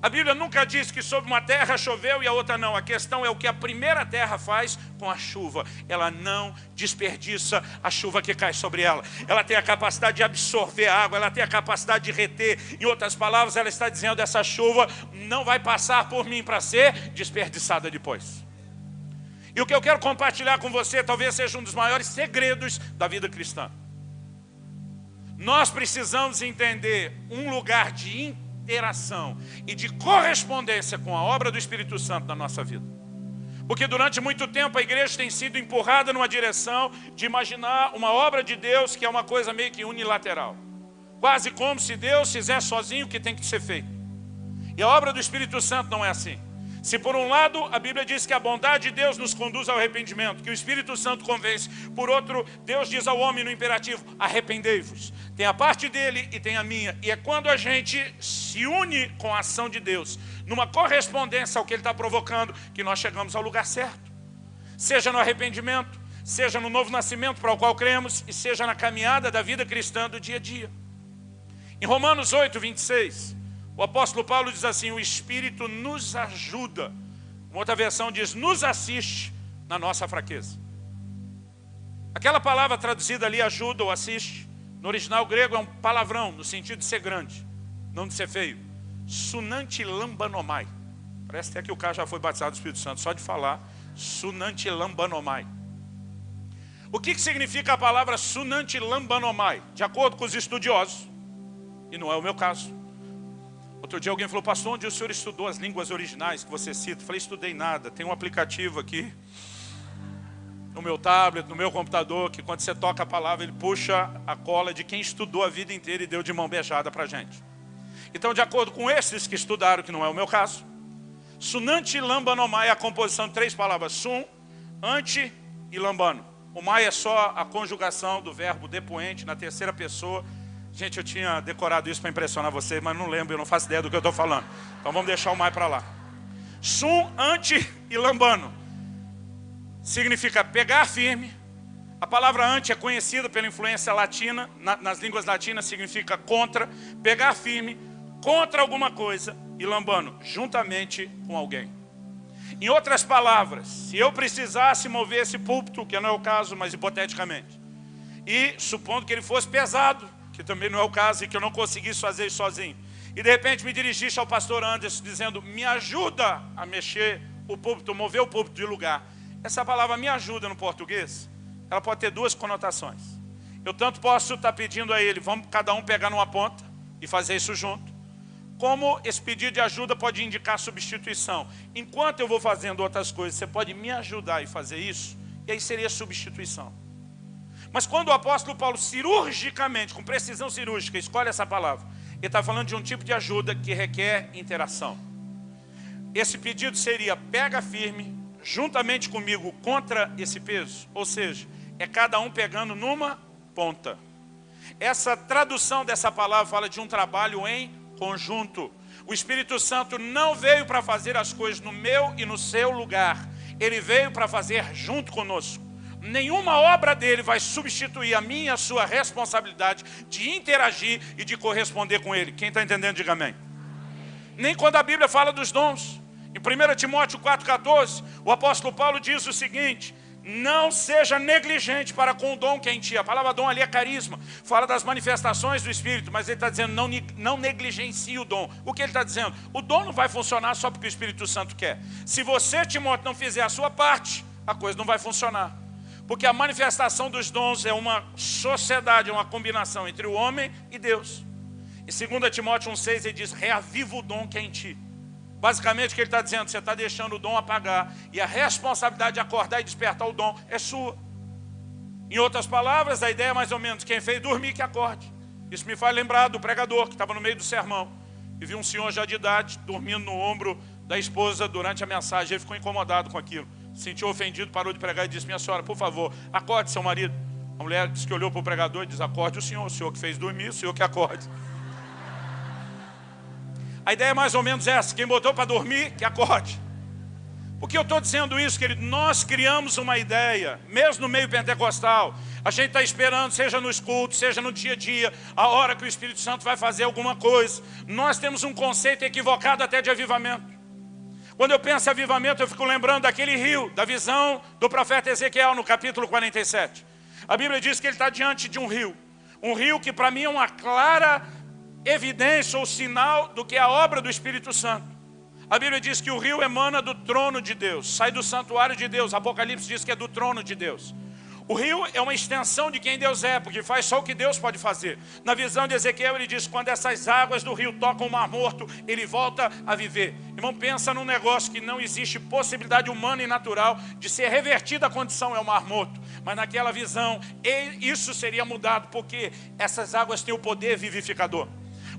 A Bíblia nunca diz que sobre uma terra choveu e a outra não. A questão é o que a primeira terra faz com a chuva. Ela não desperdiça a chuva que cai sobre ela. Ela tem a capacidade de absorver a água, ela tem a capacidade de reter. Em outras palavras, ela está dizendo: essa chuva não vai passar por mim para ser desperdiçada depois. E o que eu quero compartilhar com você talvez seja um dos maiores segredos da vida cristã. Nós precisamos entender um lugar de interação e de correspondência com a obra do Espírito Santo na nossa vida. Porque durante muito tempo a igreja tem sido empurrada numa direção de imaginar uma obra de Deus que é uma coisa meio que unilateral. Quase como se Deus fizesse sozinho o que tem que ser feito. E a obra do Espírito Santo não é assim. Se por um lado a Bíblia diz que a bondade de Deus nos conduz ao arrependimento, que o Espírito Santo convence, por outro, Deus diz ao homem no imperativo: arrependei-vos. Tem a parte dele e tem a minha. E é quando a gente se une com a ação de Deus, numa correspondência ao que ele está provocando, que nós chegamos ao lugar certo. Seja no arrependimento, seja no novo nascimento para o qual cremos, e seja na caminhada da vida cristã do dia a dia. Em Romanos 8, 26... o apóstolo Paulo diz assim: o Espírito nos ajuda. Uma outra versão diz: nos assiste na nossa fraqueza. Aquela palavra traduzida ali, ajuda ou assiste, no original grego é um palavrão, no sentido de ser grande, não de ser feio. Sunantilambanomai. Parece até que o cara já foi batizado do Espírito Santo, só de falar Sunantilambanomai. O que significa a palavra Sunantilambanomai? De acordo com os estudiosos, e não é o meu caso. Outro dia alguém falou: pastor, onde o senhor estudou as línguas originais que você cita? Eu falei: estudei nada, tem um aplicativo aqui no meu tablet, no meu computador, que quando você toca a palavra, ele puxa a cola de quem estudou a vida inteira e deu de mão beijada para a gente. Então, de acordo com esses que estudaram, que não é o meu caso, Sunanti Lambanomai é a composição de 3 palavras: sun, anti e lambano. O mai é só a conjugação do verbo depoente na terceira pessoa. Gente, eu tinha decorado isso para impressionar vocês, mas não lembro, eu não faço ideia do que eu estou falando. Então vamos deixar o mai para lá. Sum, anti e lambano significa pegar firme. A palavra anti é conhecida pela influência latina, nas línguas latinas significa contra, pegar firme, contra alguma coisa, e lambano, juntamente com alguém. Em outras palavras, se eu precisasse mover esse púlpito, que não é o caso, mas hipoteticamente, e supondo que ele fosse pesado, que também não é o caso, e que eu não conseguisse fazer isso sozinho, E de repente me dirigiste ao pastor Anderson dizendo, me ajuda a mexer o púlpito, mover o púlpito de lugar. Essa palavra me ajuda no português, ela pode ter duas conotações. Eu tanto posso estar pedindo a ele, vamos cada um pegar numa ponta e fazer isso junto. Como esse pedido de ajuda pode indicar substituição. Enquanto eu vou fazendo outras coisas, você pode me ajudar e fazer isso, e aí seria substituição. Mas quando o apóstolo Paulo cirurgicamente, com precisão cirúrgica, escolhe essa palavra, ele está falando de um tipo de ajuda que requer interação. Esse pedido seria, pega firme, juntamente comigo, contra esse peso. Ou seja, é cada um pegando numa ponta. Essa tradução dessa palavra fala de um trabalho em conjunto. O Espírito Santo não veio para fazer as coisas no meu e no seu lugar. Ele veio para fazer junto conosco. Nenhuma obra dele vai substituir a minha e a sua responsabilidade de interagir e de corresponder com ele. Quem está entendendo, diga amém. Nem quando a Bíblia fala dos dons. Em 1 Timóteo 4,14, o apóstolo Paulo diz o seguinte, não seja negligente para com o dom que é em ti. A palavra dom ali é carisma, fala das manifestações do Espírito, mas ele está dizendo não negligencie o dom. O que ele está dizendo? O dom não vai funcionar só porque o Espírito Santo quer. Se você, Timóteo, não fizer a sua parte, a coisa não vai funcionar. Porque a manifestação dos dons é uma sociedade, é uma combinação entre o homem e Deus. Em 2 Timóteo 1,6 ele diz, reaviva o dom que é em ti. Basicamente o que ele está dizendo, você está deixando o dom apagar, e a responsabilidade de acordar e despertar o dom é sua. Em outras palavras, a ideia é mais ou menos, quem fez dormir que acorde. Isso me faz lembrar do pregador que estava no meio do sermão, e viu um senhor já de idade, dormindo no ombro da esposa durante a mensagem. Ele ficou incomodado com aquilo, se sentiu ofendido, parou de pregar e disse, minha senhora, por favor, acorde seu marido. A mulher disse que olhou para o pregador e disse, acorde o senhor que fez dormir, o senhor que acorde. A ideia é mais ou menos essa, quem botou para dormir, que acorde. Por que eu estou dizendo isso, querido? Nós criamos uma ideia, mesmo no meio pentecostal, a gente está esperando, seja nos cultos, seja no dia a dia, a hora que o Espírito Santo vai fazer alguma coisa. Nós temos um conceito equivocado até de avivamento. Quando eu penso em avivamento, eu fico lembrando daquele rio, da visão do profeta Ezequiel no capítulo 47. A Bíblia diz que ele está diante de um rio que para mim é uma clara evidência ou sinal do que é a obra do Espírito Santo. A Bíblia diz que o rio emana do trono de Deus, sai do santuário de Deus. Apocalipse diz que é do trono de Deus. O rio é uma extensão de quem Deus é, porque faz só o que Deus pode fazer. Na visão de Ezequiel ele diz, quando essas águas do rio tocam o mar morto, ele volta a viver. Irmão, pensa num negócio que não existe possibilidade humana e natural de ser revertida a condição, é o mar morto. Mas naquela visão, isso seria mudado, porque essas águas têm o poder vivificador.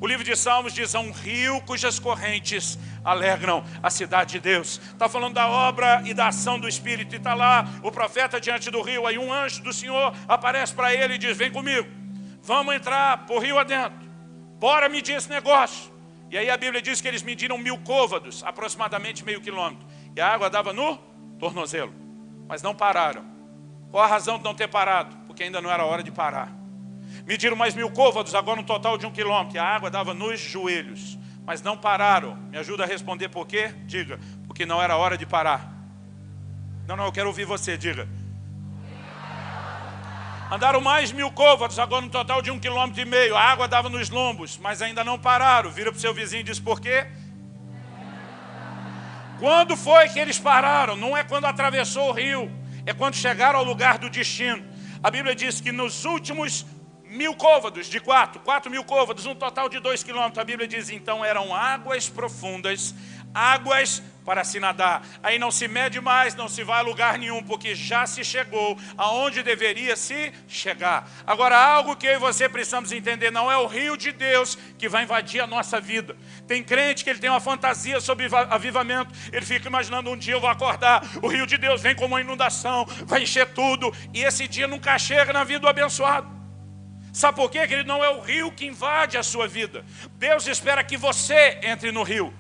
O livro de Salmos diz, há um rio cujas correntes alegram a cidade de Deus. Está falando da obra e da ação do Espírito. E está lá o profeta diante do rio. Aí um anjo do Senhor aparece para ele e diz, vem comigo, vamos entrar por rio adentro. Bora medir esse negócio. E aí a Bíblia diz que eles mediram 1000 côvados, aproximadamente meio quilômetro. E a água dava no tornozelo. Mas não pararam. Qual a razão de não ter parado? Porque ainda não era hora de parar. Mediram mais 1000 côvados, agora um total de 1 quilômetro. E a água dava nos joelhos. Mas não pararam. Me ajuda a responder por quê? Diga. Porque não era hora de parar. Não, eu quero ouvir você, diga. Andaram mais 1000 côvados, agora um total de 1,5 km. A água dava nos lombos, mas ainda não pararam. Vira para o seu vizinho e diz por quê? Quando foi que eles pararam? Não é quando atravessou o rio. É quando chegaram ao lugar do destino. A Bíblia diz que nos últimos 1000 côvados, de 4.000 côvados, um total de 2 quilômetros. A Bíblia diz, então eram águas profundas, águas para se nadar. Aí não se mede mais, não se vai a lugar nenhum, porque já se chegou aonde deveria se chegar. Agora, algo que eu e você precisamos entender, não é o rio de Deus que vai invadir a nossa vida. Tem crente que ele tem uma fantasia sobre avivamento, ele fica imaginando, um dia eu vou acordar, o rio de Deus vem como uma inundação, vai encher tudo, e esse dia nunca chega na vida do abençoado. Sabe por quê, querido? Não é o rio que invade a sua vida. Deus espera que você entre no rio.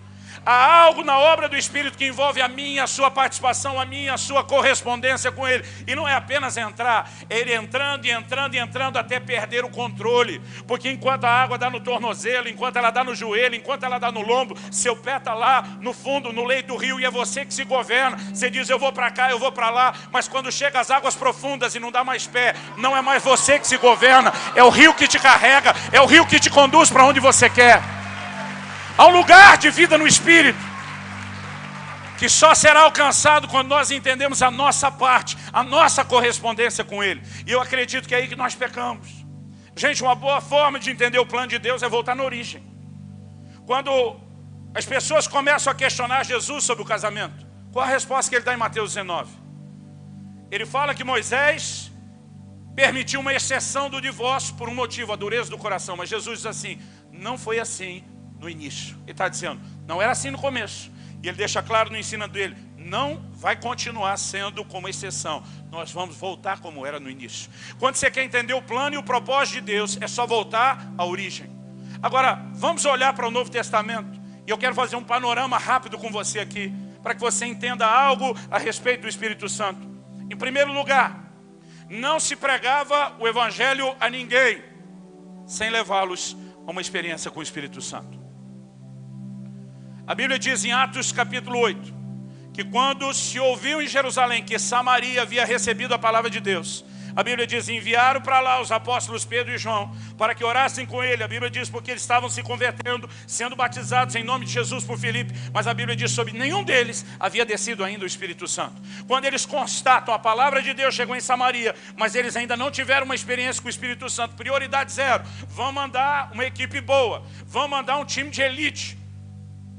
Há algo na obra do Espírito que envolve a minha, a sua participação, a minha, a sua correspondência com Ele. E não é apenas entrar, é Ele entrando e entrando e entrando até perder o controle. Porque enquanto a água dá no tornozelo, enquanto ela dá no joelho, enquanto ela dá no lombo, seu pé está lá no fundo, no leito do rio, e é você que se governa. Você diz, eu vou para cá, eu vou para lá, mas quando chega às águas profundas e não dá mais pé, não é mais você que se governa, é o rio que te carrega, é o rio que te conduz para onde você quer. Há um lugar de vida no Espírito que só será alcançado quando nós entendemos a nossa parte, a nossa correspondência com Ele. E eu acredito que é aí que nós pecamos. Gente, uma boa forma de entender o plano de Deus é voltar na origem. Quando as pessoas começam a questionar Jesus sobre o casamento, qual a resposta que ele dá em Mateus 19? Ele fala que Moisés permitiu uma exceção do divórcio por um motivo, a dureza do coração. Mas Jesus diz assim, não foi assim no início. Ele está dizendo, não era assim no começo. E ele deixa claro no ensino dele, não vai continuar sendo como exceção. Nós vamos voltar como era no início. Quando você quer entender o plano e o propósito de Deus, é só voltar à origem. Agora, vamos olhar para o Novo Testamento. E eu quero fazer um panorama rápido com você aqui, para que você entenda algo a respeito do Espírito Santo. Em primeiro lugar, não se pregava o Evangelho a ninguém, sem levá-los a uma experiência com o Espírito Santo. A Bíblia diz em Atos capítulo 8, que quando se ouviu em Jerusalém que Samaria havia recebido a palavra de Deus, a Bíblia diz, enviaram para lá os apóstolos Pedro e João, para que orassem com ele. A Bíblia diz, porque eles estavam se convertendo, sendo batizados em nome de Jesus por Filipe. Mas a Bíblia diz, sobre nenhum deles havia descido ainda o Espírito Santo. Quando eles constatam, a palavra de Deus chegou em Samaria, mas eles ainda não tiveram uma experiência com o Espírito Santo. Prioridade zero, vão mandar uma equipe boa, vão mandar um time de elite.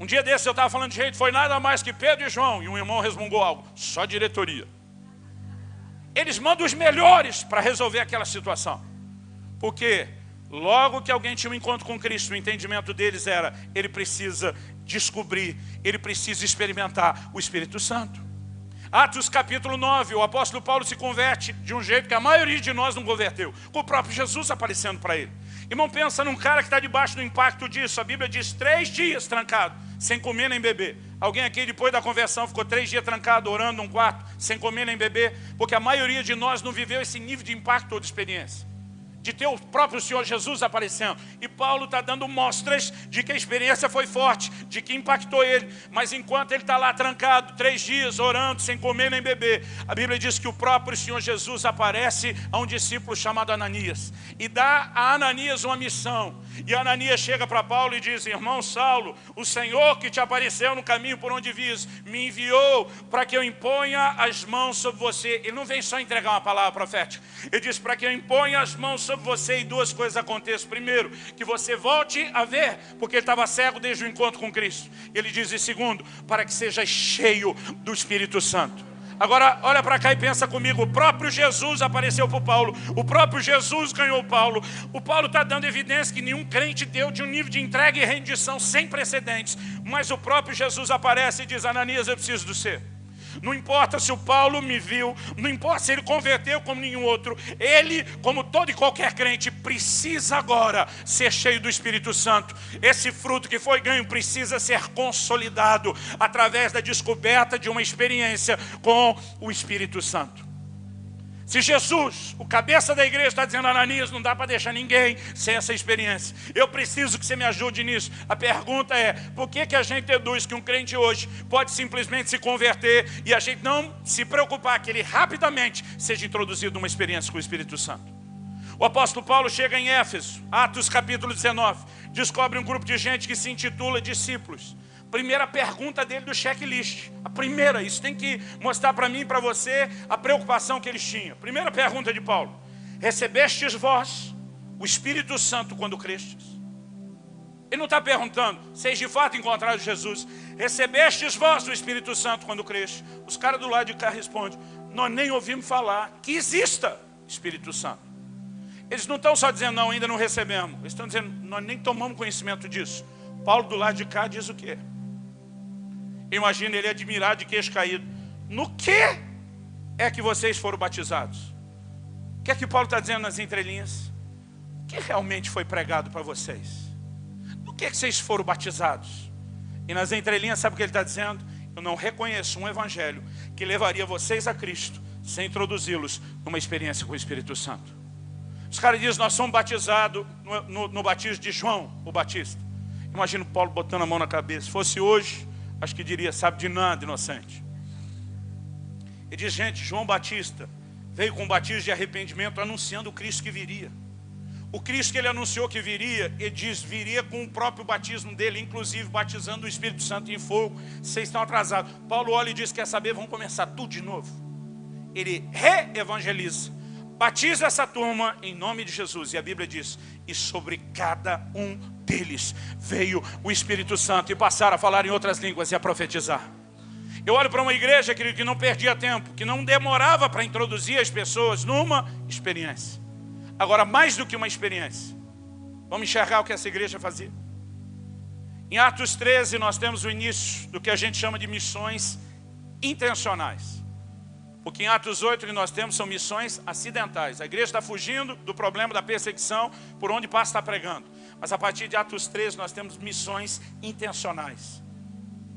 Um dia desses eu estava falando de jeito, foi nada mais que Pedro e João, e um irmão resmungou algo, só diretoria. Eles mandam os melhores para resolver aquela situação. Porque logo que alguém tinha um encontro com Cristo, o entendimento deles era, ele precisa descobrir, ele precisa experimentar o Espírito Santo. Atos capítulo 9, o apóstolo Paulo se converte de um jeito que a maioria de nós não converteu, com o próprio Jesus aparecendo para ele. Irmão, pensa num cara que está debaixo do impacto disso. A Bíblia diz 3 dias trancado, sem comer nem beber. Alguém aqui depois da conversão ficou 3 dias trancado, orando num quarto, sem comer nem beber? Porque a maioria de nós não viveu esse nível de impacto ou de experiência, de ter o próprio Senhor Jesus aparecendo. E Paulo está dando mostras de que a experiência foi forte, de que impactou ele. Mas enquanto ele está lá trancado, 3 dias orando, sem comer nem beber, a Bíblia diz que o próprio Senhor Jesus aparece a um discípulo chamado Ananias e dá a Ananias uma missão. E Ananias chega para Paulo e diz, irmão Saulo, o Senhor que te apareceu no caminho por onde vis, me enviou para que eu imponha as mãos sobre você. Ele não vem só entregar uma palavra profética, ele diz para que eu imponha as mãos sobre você e 2 coisas aconteçam. Primeiro, que você volte a ver, porque ele estava cego desde o encontro com Cristo. Ele diz, e segundo, para que seja cheio do Espírito Santo. Agora, olha para cá e pensa comigo, o próprio Jesus apareceu para o Paulo, o próprio Jesus ganhou Paulo. O Paulo está dando evidência que nenhum crente deu de um nível de entrega e rendição sem precedentes. Mas o próprio Jesus aparece e diz, Ananias, eu preciso do você. Não importa se o Paulo me viu, não importa se ele converteu como nenhum outro, ele, como todo e qualquer crente, precisa agora ser cheio do Espírito Santo. Esse fruto que foi ganho precisa ser consolidado através da descoberta de uma experiência com o Espírito Santo. Se Jesus, o cabeça da igreja, está dizendo, Ananias, não dá para deixar ninguém sem essa experiência. Eu preciso que você me ajude nisso. A pergunta é, por que a gente deduz que um crente hoje pode simplesmente se converter e a gente não se preocupar que ele rapidamente seja introduzido numa experiência com o Espírito Santo? O apóstolo Paulo chega em Éfeso, Atos capítulo 19, descobre um grupo de gente que se intitula discípulos. Primeira pergunta dele do checklist. A primeira, isso tem que mostrar para mim e para você a preocupação que eles tinham. Primeira pergunta de Paulo. Recebestes vós o Espírito Santo quando crestes? Ele não está perguntando, vocês de fato encontraram Jesus. Recebestes vós o Espírito Santo quando crestes? Os caras do lado de cá respondem, nós nem ouvimos falar que exista Espírito Santo. Eles não estão só dizendo, não, ainda não recebemos. Eles estão dizendo, nós nem tomamos conhecimento disso. Paulo do lado de cá diz o quê? Imagina ele admirado de queixo caído. No que é que vocês foram batizados? O que é que Paulo está dizendo nas entrelinhas? O que realmente foi pregado para vocês? No que é que vocês foram batizados? E nas entrelinhas, sabe o que ele está dizendo? Eu não reconheço um evangelho que levaria vocês a Cristo sem introduzi-los numa experiência com o Espírito Santo. Os caras dizem, nós somos batizados no batismo de João, o Batista. Imagina o Paulo botando a mão na cabeça. Se fosse hoje, acho que diria, sabe de nada, inocente. Ele diz, gente, João Batista veio com um batismo de arrependimento anunciando o Cristo que viria. O Cristo que ele anunciou que viria, ele diz, viria com o próprio batismo dele, inclusive batizando o Espírito Santo em fogo. Vocês estão atrasados. Paulo olha e diz, quer saber, vamos começar tudo de novo. Ele re-evangeliza. Batiza essa turma em nome de Jesus. E a Bíblia diz, e sobre cada um deles veio o Espírito Santo e passaram a falar em outras línguas e a profetizar. Eu olho para uma igreja, querido, que não perdia tempo, que não demorava para introduzir as pessoas numa experiência. Agora, mais do que uma experiência, vamos enxergar o que essa igreja fazia. Em Atos 13, nós temos o início do que a gente chama de missões intencionais. Porque em Atos 8, o que nós temos são missões acidentais. A igreja está fugindo do problema da perseguição, por onde passa está pregando. Mas a partir de Atos 13, nós temos missões intencionais.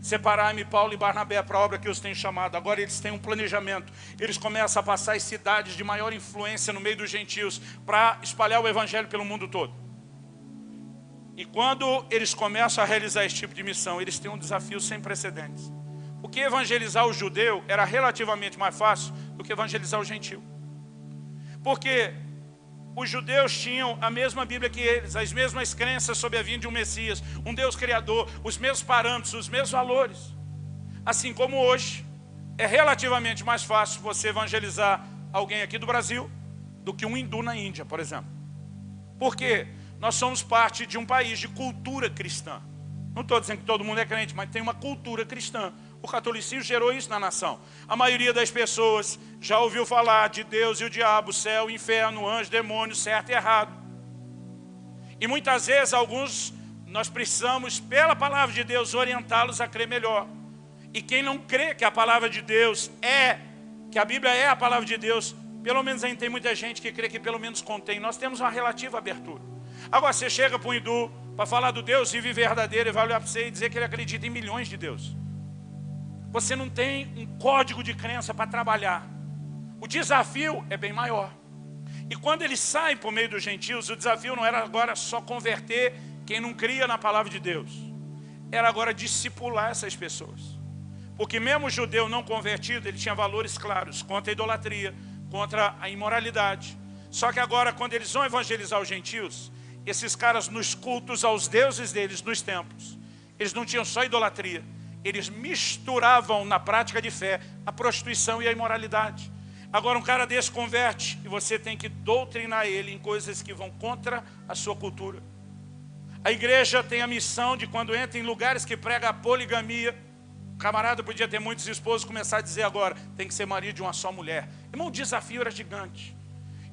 Separar-me Paulo e Barnabé para a obra que os tenho chamado. Agora eles têm um planejamento. Eles começam a passar as cidades de maior influência no meio dos gentios para espalhar o evangelho pelo mundo todo. E quando eles começam a realizar esse tipo de missão, eles têm um desafio sem precedentes. Porque evangelizar o judeu era relativamente mais fácil do que evangelizar o gentil. Porque os judeus tinham a mesma Bíblia que eles, as mesmas crenças sobre a vinda de um Messias, um Deus Criador, os mesmos parâmetros, os mesmos valores. Assim como hoje, é relativamente mais fácil você evangelizar alguém aqui do Brasil do que um hindu na Índia, por exemplo. Por quê? Nós somos parte de um país de cultura cristã. Não estou dizendo que todo mundo é crente, mas tem uma cultura cristã. O catolicismo gerou isso na nação. A maioria das pessoas já ouviu falar de Deus e o diabo, céu, inferno, anjo, demônio, certo e errado. E muitas vezes alguns, nós precisamos, pela palavra de Deus, orientá-los a crer melhor. E quem não crê que a palavra de Deus que a Bíblia é a palavra de Deus, pelo menos ainda tem muita gente que crê que pelo menos contém. Nós temos uma relativa abertura. Agora você chega para um hindu para falar do Deus vivo verdadeiro e vai olhar para você e dizer que ele acredita em milhões de deuses. Você não tem um código de crença para trabalhar. O desafio é bem maior. E quando eles saem por meio dos gentios, o desafio não era agora só converter quem não cria na palavra de Deus. Era agora discipular essas pessoas. Porque mesmo o judeu não convertido, ele tinha valores claros contra a idolatria, contra a imoralidade. Só que agora, quando eles vão evangelizar os gentios, esses caras nos cultos aos deuses deles, nos templos, eles não tinham só idolatria. Eles misturavam na prática de fé a prostituição e a imoralidade. Agora um cara desse converte e você tem que doutrinar ele em coisas que vão contra a sua cultura. A igreja tem a missão de, quando entra em lugares que prega a poligamia, o camarada podia ter muitos esposos, começar a dizer agora, tem que ser marido de uma só mulher. Irmão, o desafio era gigante.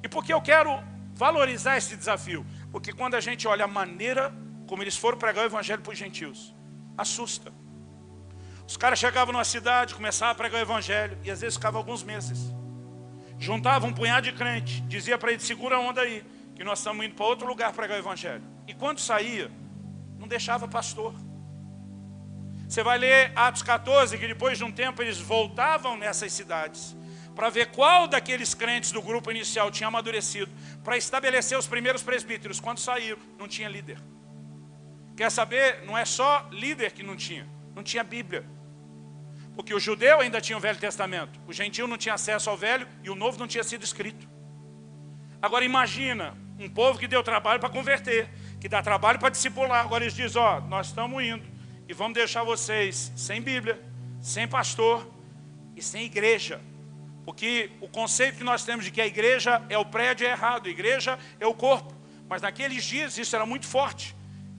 E por que eu quero valorizar esse desafio? Porque quando a gente olha a maneira como eles foram pregar o evangelho para os gentios, assusta. Os caras chegavam numa cidade, começavam a pregar o evangelho, e às vezes ficavam alguns meses. Juntavam um punhado de crente, dizia para ele, segura a onda aí, que nós estamos indo para outro lugar pregar o evangelho. E quando saía, não deixava pastor. Você vai ler Atos 14, que depois de um tempo eles voltavam nessas cidades, para ver qual daqueles crentes do grupo inicial tinha amadurecido, para estabelecer os primeiros presbíteros. Quando saíram, não tinha líder. Quer saber? Não é só líder que não tinha Bíblia. Porque o judeu ainda tinha o Velho Testamento, o gentil não tinha acesso ao Velho e o Novo não tinha sido escrito. Agora imagina, um povo que deu trabalho para converter, que dá trabalho para discipular. Agora eles dizem, ó, nós estamos indo e vamos deixar vocês sem Bíblia, sem pastor e sem igreja. Porque o conceito que nós temos de que a igreja é o prédio é errado, a igreja é o corpo. Mas naqueles dias isso era muito forte.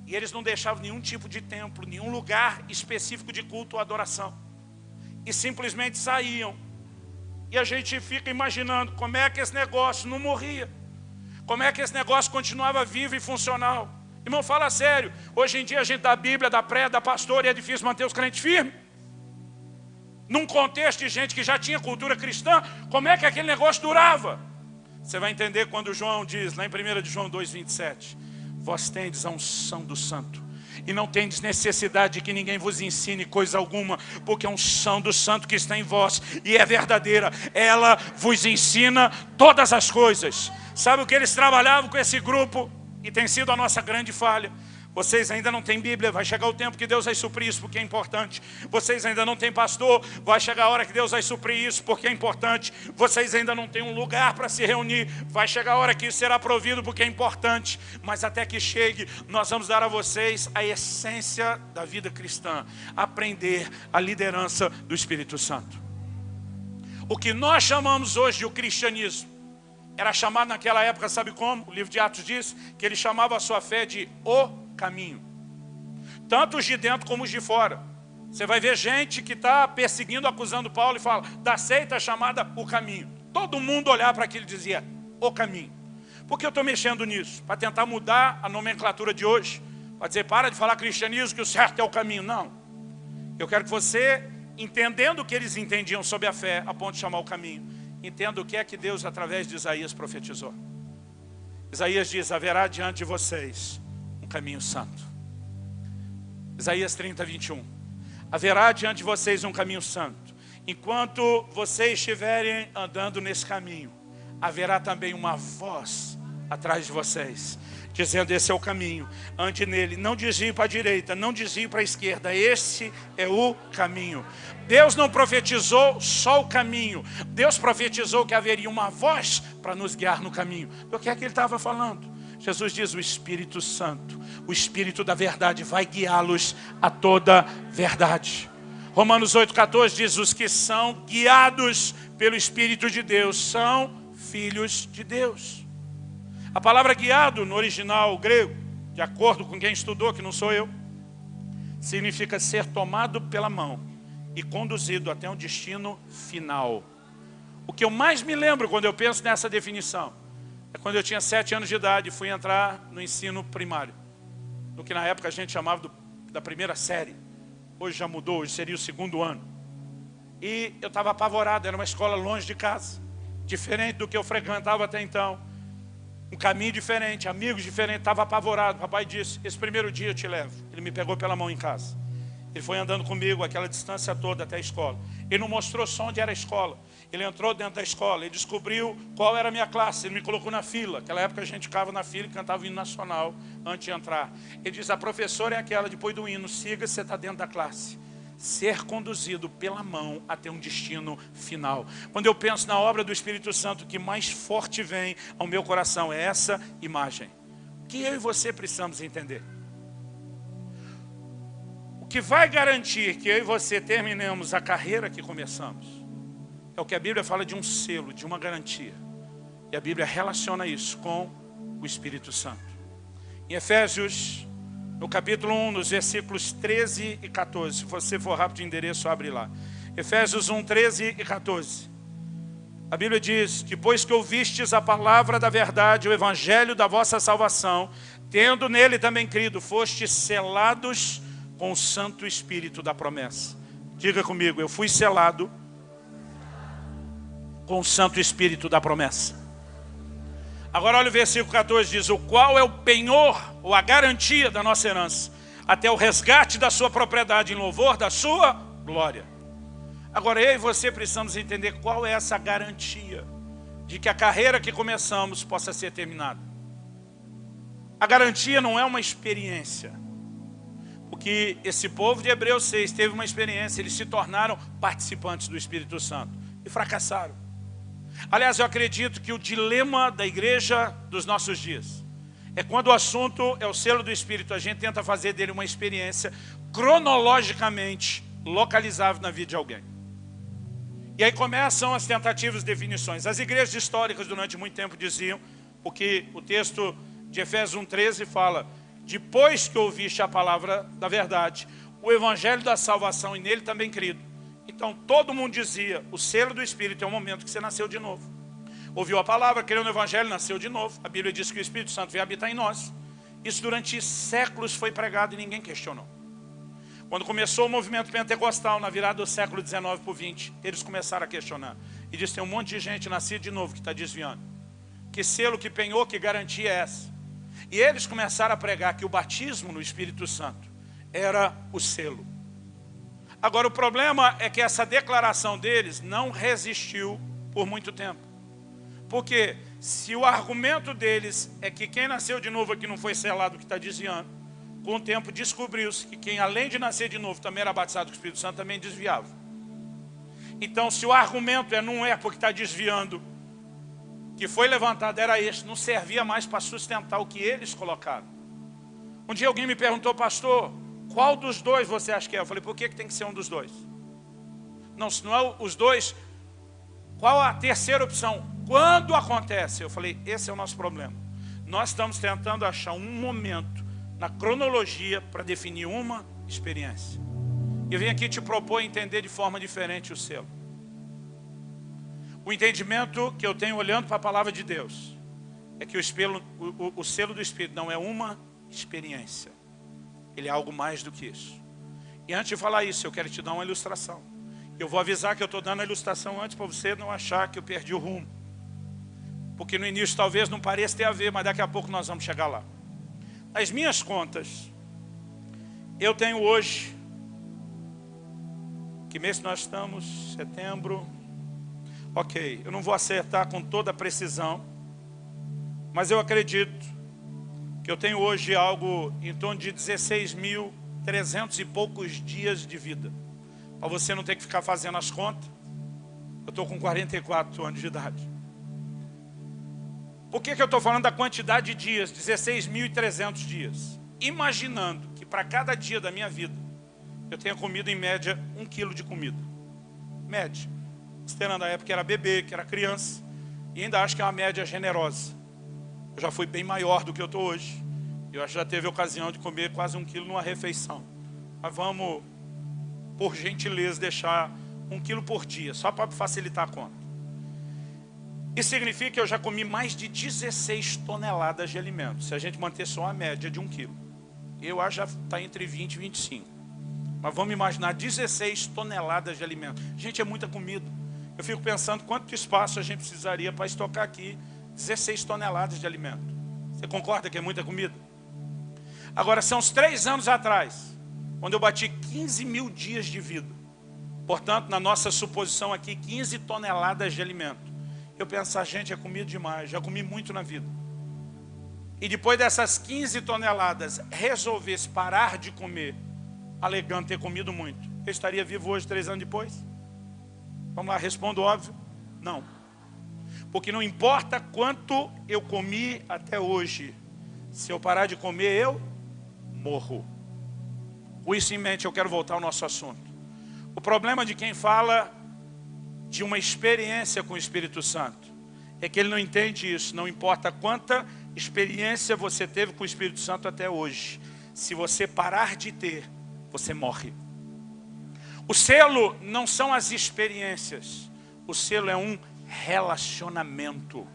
E eles não deixavam nenhum tipo de templo, nenhum lugar específico de culto ou adoração. E simplesmente saíam. E a gente fica imaginando como é que esse negócio não morria. Como é que esse negócio continuava vivo e funcional. Irmão, fala sério. Hoje em dia a gente dá Bíblia, dá pré, dá pastor e é difícil manter os crentes firmes. Num contexto de gente que já tinha cultura cristã, como é que aquele negócio durava? Você vai entender quando João diz, lá em 1 de João 2,27. Vós tendes a unção do santo e não tendes necessidade de que ninguém vos ensine coisa alguma, porque a unção do santo que está em vós, e é verdadeira, ela vos ensina todas as coisas. Sabe o que eles trabalhavam com esse grupo? E tem sido a nossa grande falha. Vocês ainda não têm Bíblia, vai chegar o tempo que Deus vai suprir isso porque é importante. Vocês ainda não têm pastor, vai chegar a hora que Deus vai suprir isso porque é importante. Vocês ainda não têm um lugar para se reunir, vai chegar a hora que isso será provido porque é importante. Mas até que chegue, nós vamos dar a vocês a essência da vida cristã, aprender a liderança do Espírito Santo. O que nós chamamos hoje de o cristianismo, era chamado naquela época, sabe como? O livro de Atos diz que ele chamava a sua fé de o caminho. Tanto os de dentro como os de fora. Você vai ver gente que está perseguindo, acusando Paulo e fala, da seita chamada o caminho. Todo mundo olhava para aquilo e dizia, o caminho. Por que eu estou mexendo nisso? Para tentar mudar a nomenclatura de hoje. Para dizer, para de falar cristianismo, que o certo é o caminho. Não. Eu quero que você, entendendo o que eles entendiam sobre a fé, a ponto de chamar o caminho, entenda o que é que Deus, através de Isaías, profetizou. Isaías diz, haverá diante de vocês um caminho santo. Isaías 30, 21. Haverá diante de vocês um caminho santo. Enquanto vocês estiverem andando nesse caminho, haverá também uma voz atrás de vocês, dizendo, esse é o caminho, ande nele, não desvie para a direita, não desvie para a esquerda, esse é o caminho. Deus não profetizou só o caminho, Deus profetizou que haveria uma voz para nos guiar no caminho. Do que é que ele estava falando? Jesus diz, o Espírito Santo, o Espírito da verdade vai guiá-los a toda verdade. Romanos 8,14 diz, os que são guiados pelo Espírito de Deus são filhos de Deus. A palavra guiado no original grego, de acordo com quem estudou, que não sou eu, significa ser tomado pela mão e conduzido até um destino final. O que eu mais me lembro quando eu penso nessa definição é quando eu tinha 7 anos de idade e fui entrar no ensino primário, no que na época a gente chamava da primeira série. Hoje já mudou, hoje seria o 2º ano. E eu estava apavorado, era uma escola longe de casa, diferente do que eu frequentava até então. Um caminho diferente, amigos diferentes, estava apavorado. Papai disse, esse primeiro dia eu te levo. Ele me pegou pela mão em casa. Ele foi andando comigo aquela distância toda até a escola. Ele não mostrou só onde era a escola. Ele entrou dentro da escola, ele descobriu qual era a minha classe. Ele me colocou na fila. Naquela época a gente ficava na fila e cantava o hino nacional antes de entrar. Ele disse, a professora é aquela, depois do hino, siga, você está dentro da classe. Ser conduzido pela mão até um destino final. Quando eu penso na obra do Espírito Santo, o que mais forte vem ao meu coração é essa imagem. O que eu e você precisamos entender? O que vai garantir que eu e você terminemos a carreira que começamos é o que a Bíblia fala de um selo, de uma garantia. E a Bíblia relaciona isso com o Espírito Santo. Em Efésios, no capítulo 1, nos versículos 13 e 14. Se você for rápido de endereço, abre lá. Efésios 1, 13 e 14. A Bíblia diz, depois que ouvistes a palavra da verdade, o evangelho da vossa salvação, tendo nele também crido, fostes selados com o Santo Espírito da promessa. Diga comigo, eu fui selado com o Santo Espírito da promessa. Agora olha o versículo 14, diz, o qual é o penhor, ou a garantia da nossa herança, até o resgate da sua propriedade em louvor da sua glória. Agora eu e você precisamos entender qual é essa garantia de que a carreira que começamos possa ser terminada. A garantia não é uma experiência, porque esse povo de Hebreus 6 teve uma experiência, eles se tornaram participantes do Espírito Santo e fracassaram. Aliás, eu acredito que o dilema da igreja dos nossos dias é quando o assunto é o selo do Espírito, a gente tenta fazer dele uma experiência cronologicamente localizável na vida de alguém. E aí começam as tentativas de definições. As igrejas históricas durante muito tempo diziam, porque o texto de Efésios 1,13 fala, depois que ouviste a palavra da verdade, o evangelho da salvação e nele também crido. Então todo mundo dizia, o selo do Espírito é o momento que você nasceu de novo. Ouviu a palavra, creu no evangelho, nasceu de novo. A Bíblia diz que o Espírito Santo veio habitar em nós. Isso durante séculos foi pregado e ninguém questionou. Quando começou o movimento pentecostal, na virada do século 19 para o 20, eles começaram a questionar. E diz, tem um monte de gente nascida de novo que está desviando. Que selo, que penhor, que garantia é essa? E eles começaram a pregar que o batismo no Espírito Santo era o selo. Agora o problema é que essa declaração deles não resistiu por muito tempo. Porque se o argumento deles é que quem nasceu de novo aqui não foi selado que está desviando, Com o tempo descobriu-se que quem além de nascer de novo também era batizado com o Espírito Santo, também desviava. Então se o argumento não é porque está desviando, que foi levantado era esse, não servia mais para sustentar o que eles colocaram. Um dia alguém me perguntou: pastor, qual dos dois você acha que é? Eu falei: por que tem que ser um dos dois? Não, se não é os dois, qual a terceira opção? Quando acontece? Eu falei: esse é o nosso problema. Nós estamos tentando achar um momento na cronologia para definir uma experiência. Eu vim aqui te propor entender de forma diferente o selo. O entendimento que eu tenho olhando para a palavra de Deus é que o selo do Espírito não é uma experiência. Ele é algo mais do que isso. E antes de falar isso, eu quero te dar uma ilustração. Eu vou avisar que eu estou dando a ilustração antes para você não achar que eu perdi o rumo. Porque no início talvez não pareça ter a ver, mas daqui a pouco nós vamos chegar lá. As minhas contas, eu tenho hoje, que mês nós estamos? Setembro. Ok, eu não vou acertar com toda a precisão, mas eu acredito que eu tenho hoje algo em torno de 16.300 e poucos dias de vida. Para você não ter que ficar fazendo as contas, eu estou com 44 anos de idade. Por que eu estou falando da quantidade de dias? 16.300 dias. Imaginando que para cada dia da minha vida, eu tenha comido em média 1 quilo de comida. Média. Considerando a época que era bebê, que era criança. E ainda acho que é uma média generosa. Eu já fui bem maior do que eu estou hoje. Eu acho que já teve ocasião de comer quase 1 quilo numa refeição. Mas vamos, por gentileza, deixar 1 quilo por dia, só para facilitar a conta. Isso significa que eu já comi mais de 16 toneladas de alimentos. Se a gente manter só a média de 1 quilo. Eu acho que já está entre 20 e 25. Mas vamos imaginar 16 toneladas de alimento. Gente, é muita comida. Eu fico pensando quanto espaço a gente precisaria para estocar aqui 16 toneladas de alimento. Você concorda que é muita comida? Agora, são uns 3 anos atrás, quando eu bati 15 mil dias de vida. Portanto, na nossa suposição aqui, 15 toneladas de alimento. Eu penso, gente, é comida demais, já comi muito na vida. E depois dessas 15 toneladas, resolvesse parar de comer, alegando ter comido muito, eu estaria vivo hoje 3 anos depois? Vamos lá, respondo óbvio, não. Porque não importa quanto eu comi até hoje, se eu parar de comer, eu morro. Com isso em mente, eu quero voltar ao nosso assunto. O problema de quem fala de uma experiência com o Espírito Santo é que ele não entende isso. Não importa quanta experiência você teve com o Espírito Santo até hoje, se você parar de ter, você morre. O selo não são as experiências, o selo é um relacionamento.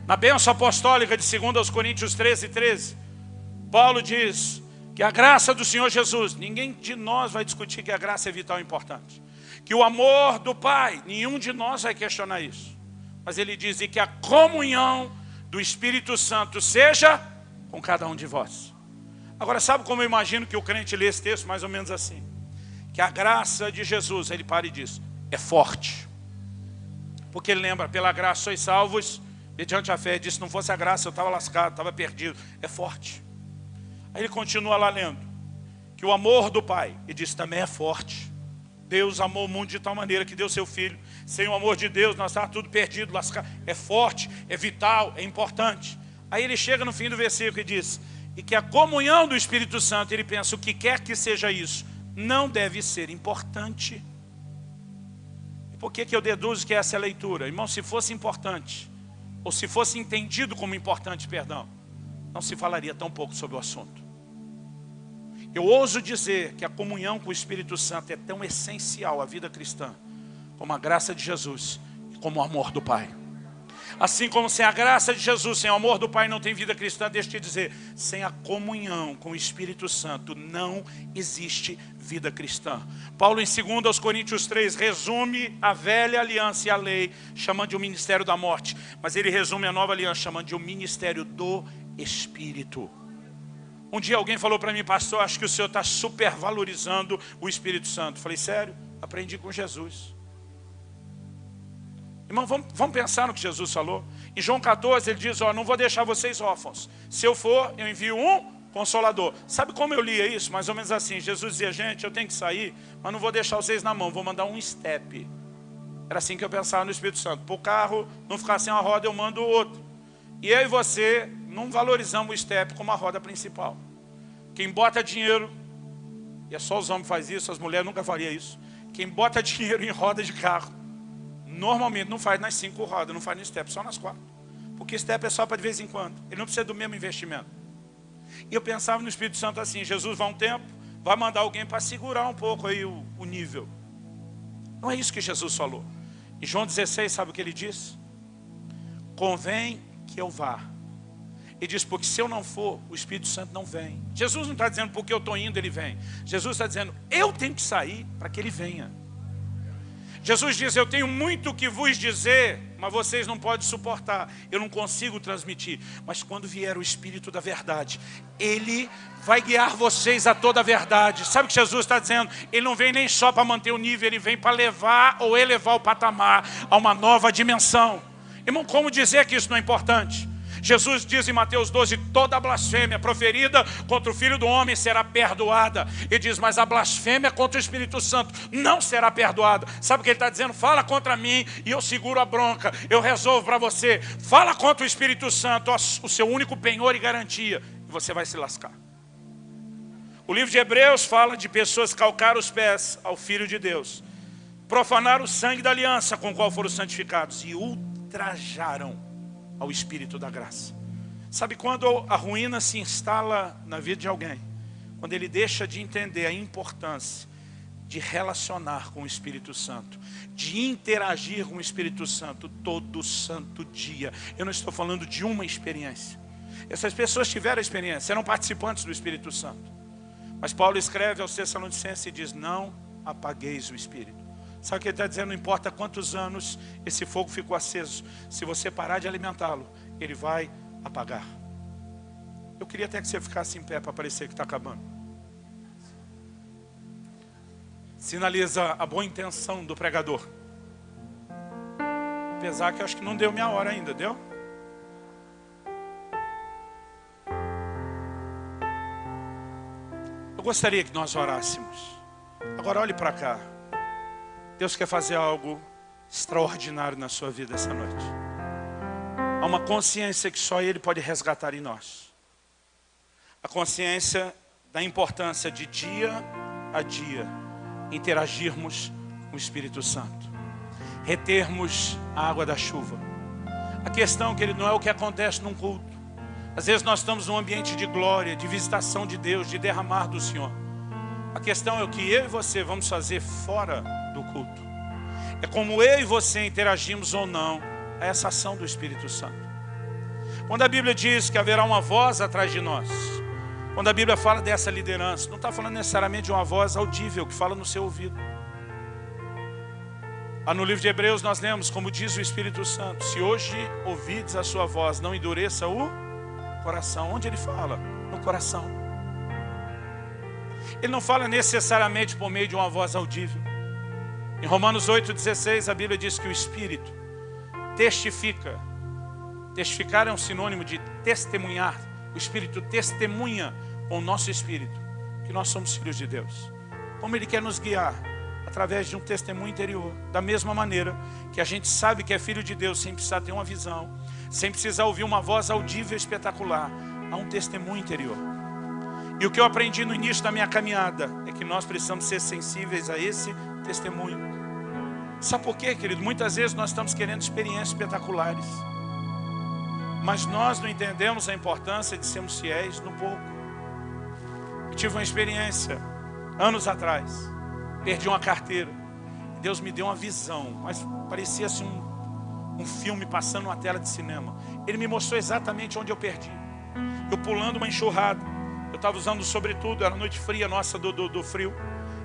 Na bênção apostólica de 2 Coríntios 13:13, Paulo diz que a graça do Senhor Jesus, ninguém de nós vai discutir que a graça é vital e importante, que o amor do Pai, nenhum de nós vai questionar isso, mas ele diz: e que a comunhão do Espírito Santo seja com cada um de vós. Agora, sabe como eu imagino que o crente lê esse texto? Mais ou menos assim, que a graça de Jesus, ele para e diz, é forte, porque ele lembra, pela graça sois salvos mediante a fé. Ele disse, se não fosse a graça eu estava lascado, estava perdido. É forte. Aí ele continua lá lendo, que o amor do Pai, ele diz, também é forte. Deus amou o mundo de tal maneira que deu seu Filho. Sem o amor de Deus nós estávamos tudo perdido, lascado. É forte, é vital, é importante. Aí ele chega no fim do versículo e diz, e que a comunhão do Espírito Santo, ele pensa, o que quer que seja isso, não deve ser importante. E por que eu deduzo que essa é a leitura? Irmão, se fosse importante, ou se fosse entendido como importante, perdão, não se falaria tão pouco sobre o assunto. Eu ouso dizer que a comunhão com o Espírito Santo é tão essencial à vida cristã, como a graça de Jesus e como o amor do Pai. Assim como sem a graça de Jesus, sem o amor do Pai não tem vida cristã, deixa eu te dizer, sem a comunhão com o Espírito Santo não existe vida cristã. Paulo em 2 Coríntios 3 resume a velha aliança e a lei, chamando de um ministério da morte, mas ele resume a nova aliança, chamando de um ministério do Espírito. Um dia alguém falou para mim, pastor, acho que o senhor está supervalorizando o Espírito Santo. Falei, sério? Aprendi com Jesus. Irmão, vamos pensar no que Jesus falou. Em João 14 ele diz, não vou deixar vocês órfãos. Se eu for, eu envio um Consolador. Sabe como eu lia isso? Mais ou menos assim. Jesus dizia, gente, eu tenho que sair, mas não vou deixar vocês na mão, vou mandar um step. Era assim que eu pensava no Espírito Santo. Para o carro não ficar sem uma roda, eu mando o outro. E eu e você não valorizamos o step como a roda principal. Quem bota dinheiro, e é só os homens que fazem isso, as mulheres nunca fariam isso. Quem bota dinheiro em roda de carro, normalmente não faz nas 5 rodas, não faz no step, só nas 4. Porque step é só para de vez em quando. Ele não precisa do mesmo investimento. E eu pensava no Espírito Santo assim, Jesus vai um tempo, vai mandar alguém para segurar um pouco aí o nível. Não é isso que Jesus falou. Em João 16, sabe o que ele diz? Convém que eu vá. Ele diz, porque se eu não for, o Espírito Santo não vem. Jesus não está dizendo porque eu estou indo, ele vem. Jesus está dizendo, eu tenho que sair para que ele venha. Jesus diz, eu tenho muito que vos dizer, mas vocês não podem suportar. Eu não consigo transmitir. Mas quando vier o Espírito da verdade, ele vai guiar vocês a toda a verdade. Sabe o que Jesus está dizendo? Ele não vem nem só para manter o nível, ele vem para levar ou elevar o patamar a uma nova dimensão. Irmão, como dizer que isso não é importante? Jesus diz em Mateus 12, toda blasfêmia proferida contra o Filho do Homem será perdoada. E diz, mas a blasfêmia contra o Espírito Santo não será perdoada. Sabe o que ele está dizendo? Fala contra mim e eu seguro a bronca, eu resolvo para você. Fala contra o Espírito Santo, o seu único penhor e garantia, e você vai se lascar. O livro de Hebreus fala de pessoas que calcaram os pés ao Filho de Deus, profanaram o sangue da aliança com o qual foram santificados e ultrajaram ao Espírito da graça. Sabe quando a ruína se instala na vida de alguém? Quando ele deixa de entender a importância de relacionar com o Espírito Santo, de interagir com o Espírito Santo todo santo dia. Eu não estou falando de uma experiência. Essas pessoas tiveram a experiência, eram participantes do Espírito Santo. Mas Paulo escreve aos Tessalonicenses e diz, não apagueis o Espírito. Sabe o que ele está dizendo? Não importa quantos anos esse fogo ficou aceso, se você parar de alimentá-lo, ele vai apagar. Eu queria até que você ficasse em pé para parecer que está acabando. Sinaliza a boa intenção do pregador. Apesar que eu acho que não deu minha hora ainda, deu? Eu gostaria que nós orássemos. Agora olhe para cá. Deus quer fazer algo extraordinário na sua vida essa noite. Há uma consciência que só Ele pode resgatar em nós. A consciência da importância de dia a dia interagirmos com o Espírito Santo. Retermos a água da chuva. A questão, querido, não é o que acontece num culto. Às vezes nós estamos num ambiente de glória, de visitação de Deus, de derramar do Senhor. A questão é o que eu e você vamos fazer fora do culto. É como eu e você interagimos ou não a essa ação do Espírito Santo. Quando a Bíblia diz que haverá uma voz atrás de nós, quando a Bíblia fala dessa liderança, não está falando necessariamente de uma voz audível que fala no seu ouvido. No livro de Hebreus nós lemos, como diz o Espírito Santo, se hoje ouvides a sua voz, não endureça o coração. Onde ele fala? No coração. Ele não fala necessariamente por meio de uma voz audível. Em Romanos 8,16 a Bíblia diz que o Espírito testifica. Testificar é um sinônimo de testemunhar. O Espírito testemunha com o nosso Espírito que nós somos filhos de Deus. Como Ele quer nos guiar? Através de um testemunho interior. Da mesma maneira que a gente sabe que é filho de Deus sem precisar ter uma visão, sem precisar ouvir uma voz audível espetacular. Há um testemunho interior. E o que eu aprendi no início da minha caminhada é que nós precisamos ser sensíveis a esse testemunho. Sabe por quê, querido? Muitas vezes nós estamos querendo experiências espetaculares, mas nós não entendemos a importância de sermos fiéis no pouco. Eu tive uma experiência anos atrás. Perdi uma carteira. Deus me deu uma visão, mas parecia assim um filme passando uma tela de cinema. Ele me mostrou exatamente onde eu perdi. Eu pulando uma enxurrada. Eu estava usando sobretudo, era noite fria nossa do frio.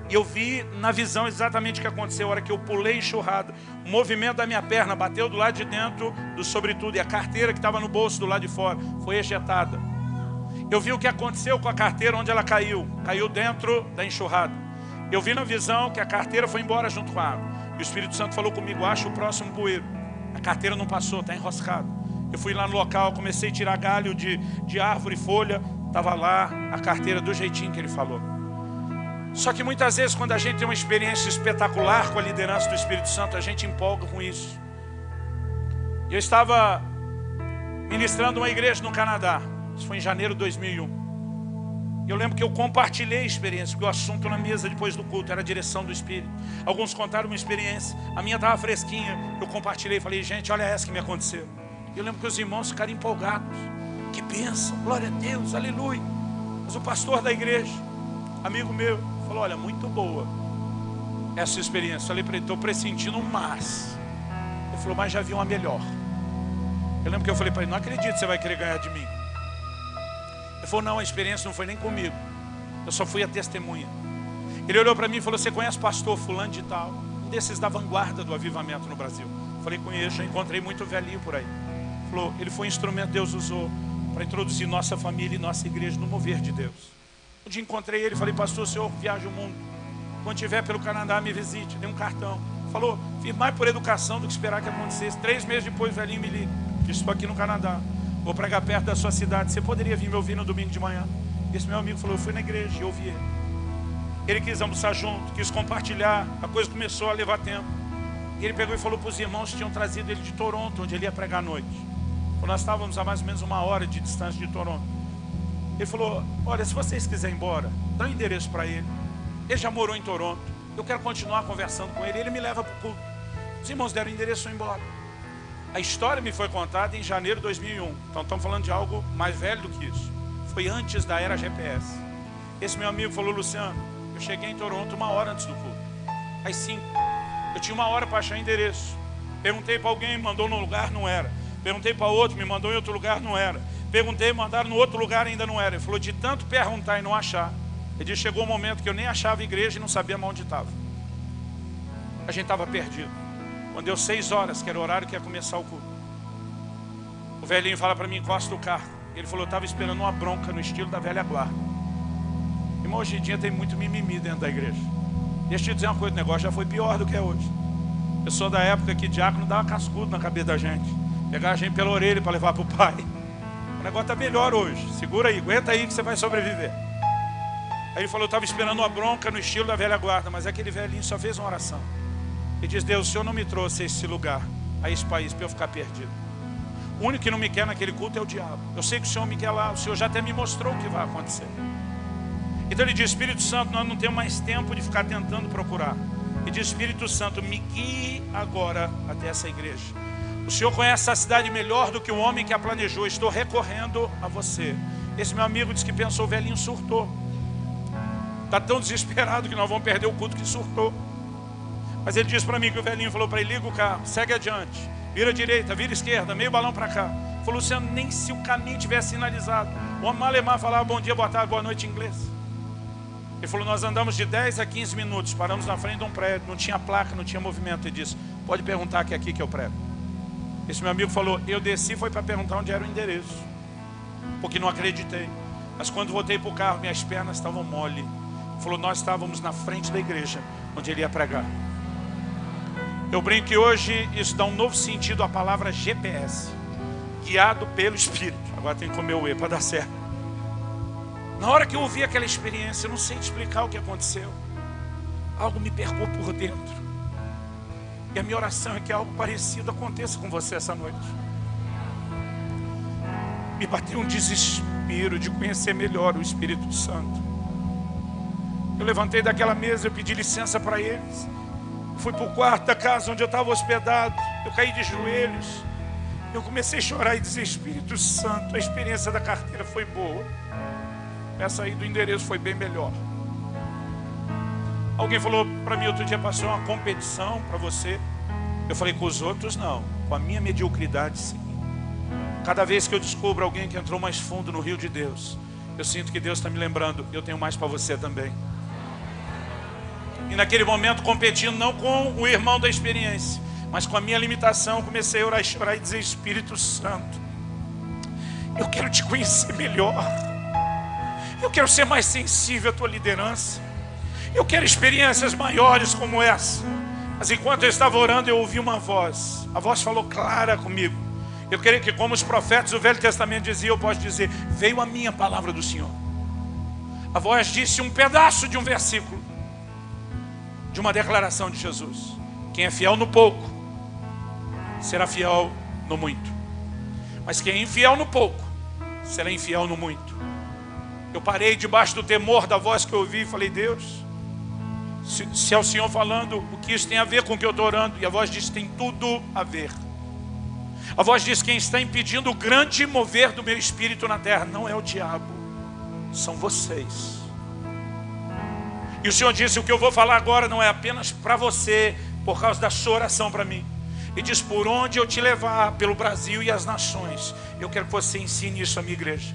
E eu vi na visão exatamente o que aconteceu. A hora que eu pulei a enxurrada, o movimento da minha perna bateu do lado de dentro do sobretudo. E a carteira que estava no bolso do lado de fora foi ejetada. Eu vi o que aconteceu com a carteira, onde ela caiu. Caiu dentro da enxurrada. Eu vi na visão que a carteira foi embora junto com a água. E o Espírito Santo falou comigo, acha o próximo bueiro. A carteira não passou, está enroscada. Eu fui lá no local, comecei a tirar galho de árvore, folha. Estava lá a carteira do jeitinho que ele falou. Só que muitas vezes quando a gente tem uma experiência espetacular com a liderança do Espírito Santo, a gente empolga com isso. Eu estava ministrando uma igreja no Canadá. Isso foi em janeiro de 2001. Eu lembro que eu compartilhei a experiência, porque o assunto na mesa depois do culto era a direção do Espírito. Alguns contaram uma experiência, a minha estava fresquinha. Eu compartilhei e falei, gente, olha essa que me aconteceu. Eu lembro que os irmãos ficaram empolgados. Que bênção, glória a Deus, aleluia. Mas o pastor da igreja, amigo meu, falou, olha, muito boa essa experiência. Eu falei para ele, estou pressentindo um mas. Ele falou, mas já vi uma melhor. Eu lembro que eu falei para ele, não acredito que você vai querer ganhar de mim. Ele falou, não, a experiência não foi nem comigo. Eu só fui a testemunha. Ele olhou para mim e falou, você conhece o pastor fulano de tal? Um desses da vanguarda do avivamento no Brasil. Eu falei, conheço, já encontrei muito velhinho por aí. Ele falou, ele foi um instrumento que Deus usou para introduzir nossa família e nossa igreja no mover de Deus. Um dia encontrei ele e falei, pastor, o senhor viaja o mundo. Quando estiver pelo Canadá, me visite. Dei um cartão. Falou, fiz mais por educação do que esperar que acontecesse. 3 meses depois o velhinho me liga. Estou aqui no Canadá. Vou pregar perto da sua cidade. Você poderia vir me ouvir no domingo de manhã? Esse meu amigo falou, eu fui na igreja e ouvi ele. Ele quis almoçar junto, quis compartilhar. A coisa começou a levar tempo. E ele pegou e falou para os irmãos que tinham trazido ele de Toronto, onde ele ia pregar à noite. Nós estávamos a mais ou menos 1 hora de distância de Toronto. Ele falou, olha, se vocês quiserem ir embora, dá um endereço para ele. Ele já morou em Toronto. Eu quero continuar conversando com ele. Ele me leva para o culto. Os irmãos deram o endereço e foram embora. A história me foi contada em janeiro de 2001. Então estamos falando de algo mais velho do que isso. Foi antes da era GPS. Esse meu amigo falou, Luciano, eu cheguei em Toronto 1 hora antes do culto. Às 5. Eu tinha 1 hora para achar endereço. Perguntei para alguém, me mandou num lugar, não era. Perguntei para outro, me mandou em outro lugar, não era. Perguntei, mandaram no outro lugar, ainda não era. Ele falou, de tanto perguntar e não achar. Ele disse, chegou um momento que eu nem achava a igreja e não sabia mais onde estava. A gente estava perdido. Quando deu 6 horas, que era o horário que ia começar o culto, o velhinho fala para mim, encosta o carro. Ele falou, eu estava esperando uma bronca no estilo da velha guarda. Irmão, hoje em dia tem muito mimimi dentro da igreja. Deixa eu te dizer uma coisa, o negócio já foi pior do que é hoje. Eu sou da época que diácono dava cascudo na cabeça da gente. Pegar a gente pela orelha para levar para o pai. O negócio está melhor hoje. Segura aí, aguenta aí que você vai sobreviver. Aí ele falou, eu estava esperando uma bronca no estilo da velha guarda. Mas aquele velhinho só fez uma oração. Ele diz, Deus, o Senhor não me trouxe a esse lugar, a esse país, para eu ficar perdido. O único que não me quer naquele culto é o diabo. Eu sei que o Senhor me quer lá. O Senhor já até me mostrou o que vai acontecer. Então ele diz, Espírito Santo, nós não temos mais tempo de ficar tentando procurar. Ele diz, Espírito Santo, me guie agora até essa igreja. O Senhor conhece a cidade melhor do que o homem que a planejou. Estou recorrendo a você. Esse meu amigo disse que pensou, o velhinho surtou. Está tão desesperado que nós vamos perder o culto que surtou. Mas ele disse para mim que o velhinho falou para ele, liga o carro, segue adiante. Vira direita, vira esquerda, meio balão para cá. Falou, Luciano, nem se o caminho tivesse sinalizado. O homem alemão falava bom dia, boa tarde, boa noite em inglês. Ele falou, nós andamos de 10 a 15 minutos, paramos na frente de um prédio, não tinha placa, não tinha movimento. Ele disse, pode perguntar que é aqui que eu prego. Esse meu amigo falou, eu desci foi para perguntar onde era o endereço, porque não acreditei. Mas quando voltei para o carro, minhas pernas estavam mole. Ele falou, nós estávamos na frente da igreja, onde ele ia pregar. Eu brinco que hoje isso dá um novo sentido à palavra GPS, guiado pelo Espírito. Agora tem que comer o E para dar certo. Na hora que eu ouvi aquela experiência, eu não sei te explicar o que aconteceu. Algo me percou por dentro. E a minha oração é que algo parecido aconteça com você essa noite. Me bateu um desespero de conhecer melhor o Espírito Santo. Eu levantei daquela mesa, eu pedi licença para eles. Fui para o quarto da casa onde eu estava hospedado. Eu caí de joelhos. Eu comecei a chorar e dizer, Espírito Santo, a experiência da carteira foi boa. Essa aí do endereço foi bem melhor. Alguém falou para mim outro dia, passou uma competição para você. Eu falei, com os outros não, com a minha mediocridade sim. Cada vez que eu descubro alguém que entrou mais fundo no rio de Deus, eu sinto que Deus está me lembrando, eu tenho mais para você também. E naquele momento, competindo não com o irmão da experiência, mas com a minha limitação, comecei a orar e chorar e dizer, Espírito Santo, eu quero te conhecer melhor. Eu quero ser mais sensível à tua liderança. Eu quero experiências maiores como essa. Mas enquanto eu estava orando, eu ouvi uma voz. A voz falou clara comigo. Eu creio que como os profetas do Velho Testamento diziam, eu posso dizer, veio a minha palavra do Senhor. A voz disse um pedaço de um versículo, de uma declaração de Jesus. Quem é fiel no pouco, será fiel no muito. Mas quem é infiel no pouco, será infiel no muito. Eu parei debaixo do temor da voz que eu ouvi e falei, Deus, se é o Senhor falando, o que isso tem a ver com o que eu estou orando? E a voz disse, tem tudo a ver. A voz diz, quem está impedindo o grande mover do meu espírito na terra não é o diabo, são vocês. E o Senhor disse, o que eu vou falar agora não é apenas para você, por causa da sua oração para mim. E diz, por onde eu te levar, pelo Brasil e as nações, eu quero que você ensine isso à minha igreja.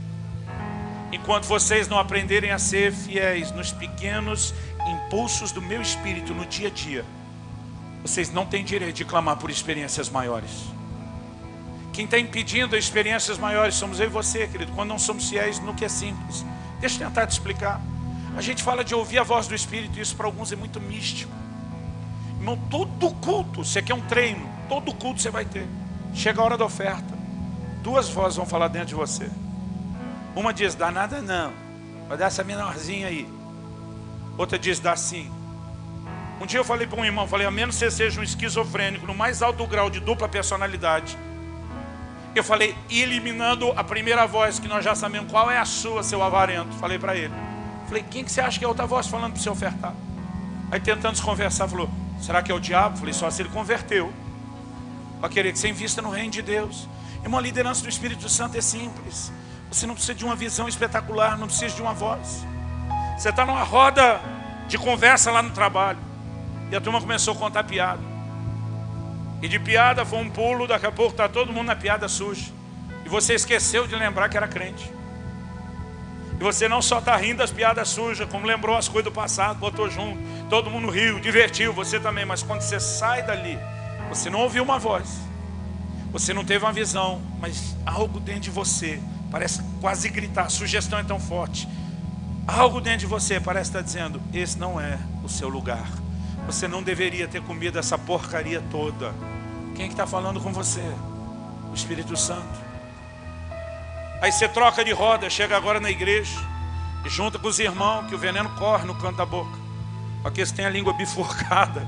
Enquanto vocês não aprenderem a ser fiéis nos pequenos impulsos do meu espírito no dia a dia, vocês não têm direito de clamar por experiências maiores. Quem está impedindo experiências maiores somos eu e você, querido, quando não somos fiéis no que é simples. Deixa eu tentar te explicar. A gente fala de ouvir a voz do Espírito, isso para alguns é muito místico. Irmão, todo culto, você quer um treino, todo culto você vai ter. Chega a hora da oferta, duas vozes vão falar dentro de você. Uma diz, dá nada não, vai dar essa menorzinha aí. Outra diz, dá sim. Um dia eu falei para um irmão, falei, a menos que você seja um esquizofrênico, no mais alto grau de dupla personalidade. Eu falei, eliminando a primeira voz, que nós já sabemos qual é a sua, seu avarento. Falei para ele. Falei, quem que você acha que é outra voz falando para você ofertar? Aí tentando se conversar, falou, será que é o diabo? Falei, só se ele converteu. Para querer que você invista no reino de Deus. Irmão, a liderança do Espírito Santo é simples. Você não precisa de uma visão espetacular, não precisa de uma voz. Você está numa roda de conversa lá no trabalho. E a turma começou a contar piada. E de piada foi um pulo, daqui a pouco está todo mundo na piada suja. E você esqueceu de lembrar que era crente. E você não só está rindo das piadas sujas, como lembrou as coisas do passado, botou junto. Todo mundo riu, divertiu, você também. Mas quando você sai dali, você não ouviu uma voz. Você não teve uma visão, mas algo dentro de você parece quase gritar, a sugestão é tão forte. Algo dentro de você parece estar dizendo, esse não é o seu lugar. Você não deveria ter comido essa porcaria toda. Quem é que está falando com você? O Espírito Santo. Aí você troca de roda, chega agora na igreja e junta com os irmãos, que o veneno corre no canto da boca. Porque eles têm a língua bifurcada.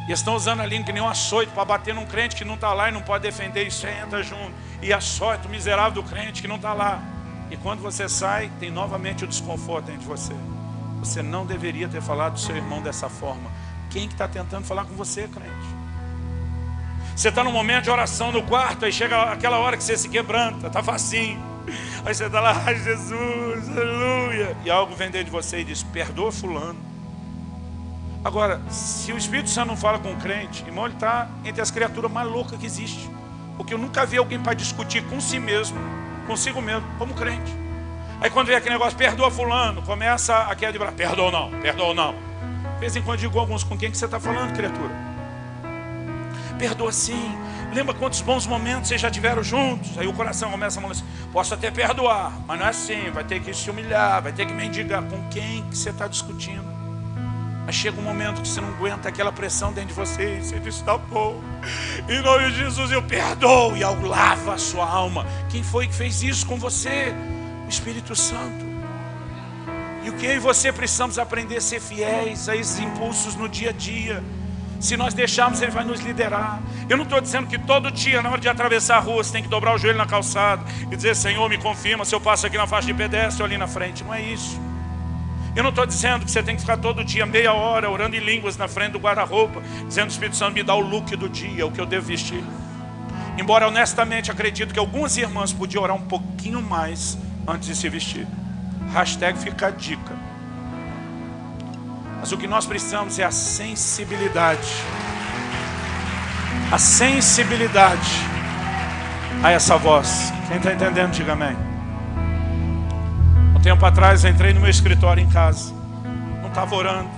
E eles estão usando a língua que nem um açoite para bater num crente que não está lá e não pode defender. E você entra junto e açoita o miserável do crente que não está lá. E quando você sai, tem novamente o desconforto dentro de você. Você não deveria ter falado do seu irmão dessa forma. Quem que está tentando falar com você, crente? Você está num momento de oração no quarto, aí chega aquela hora que você se quebranta, está facinho. Aí você está lá, ai Jesus, aleluia. E algo vem dentro de você e diz, perdoa fulano. Agora, se o Espírito Santo não fala com o crente, irmão, ele está entre as criaturas mais loucas que existem. Porque eu nunca vi alguém para discutir com si mesmo, consigo mesmo, como crente. Aí quando vem aquele negócio, perdoa fulano, começa a queda de braço, perdoa ou não, perdoa ou não. De vez em quando digo a alguns, com quem que você está falando, criatura? Perdoa sim. Lembra quantos bons momentos vocês já tiveram juntos? Aí o coração começa a falar assim, posso até perdoar, mas não é assim, vai ter que se humilhar, vai ter que mendigar. Com quem que você está discutindo? Aí chega um momento que você não aguenta aquela pressão dentro de você, e você diz, tá bom, em nome de Jesus eu perdoo, e algo lava a sua alma. Quem foi que fez isso com você? O Espírito Santo. E o que eu e você precisamos aprender a ser fiéis a esses impulsos no dia a dia. Se nós deixarmos, Ele vai nos liderar. Eu não estou dizendo que todo dia, na hora de atravessar a rua, você tem que dobrar o joelho na calçada e dizer, Senhor, me confirma se eu passo aqui na faixa de pedestre ou ali na frente. Não é isso. Eu não estou dizendo que você tem que ficar todo dia, meia hora, orando em línguas na frente do guarda-roupa, dizendo, Espírito Santo, me dá o look do dia, o que eu devo vestir. Embora honestamente acredito que algumas irmãs podiam orar um pouquinho mais antes de se vestir. Hashtag fica a dica. Mas o que nós precisamos é a sensibilidade. A sensibilidade a essa voz. Quem está entendendo, diga amém. Um tempo atrás eu entrei no meu escritório em casa. Não estava orando.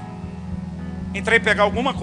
Entrei pegar alguma coisa.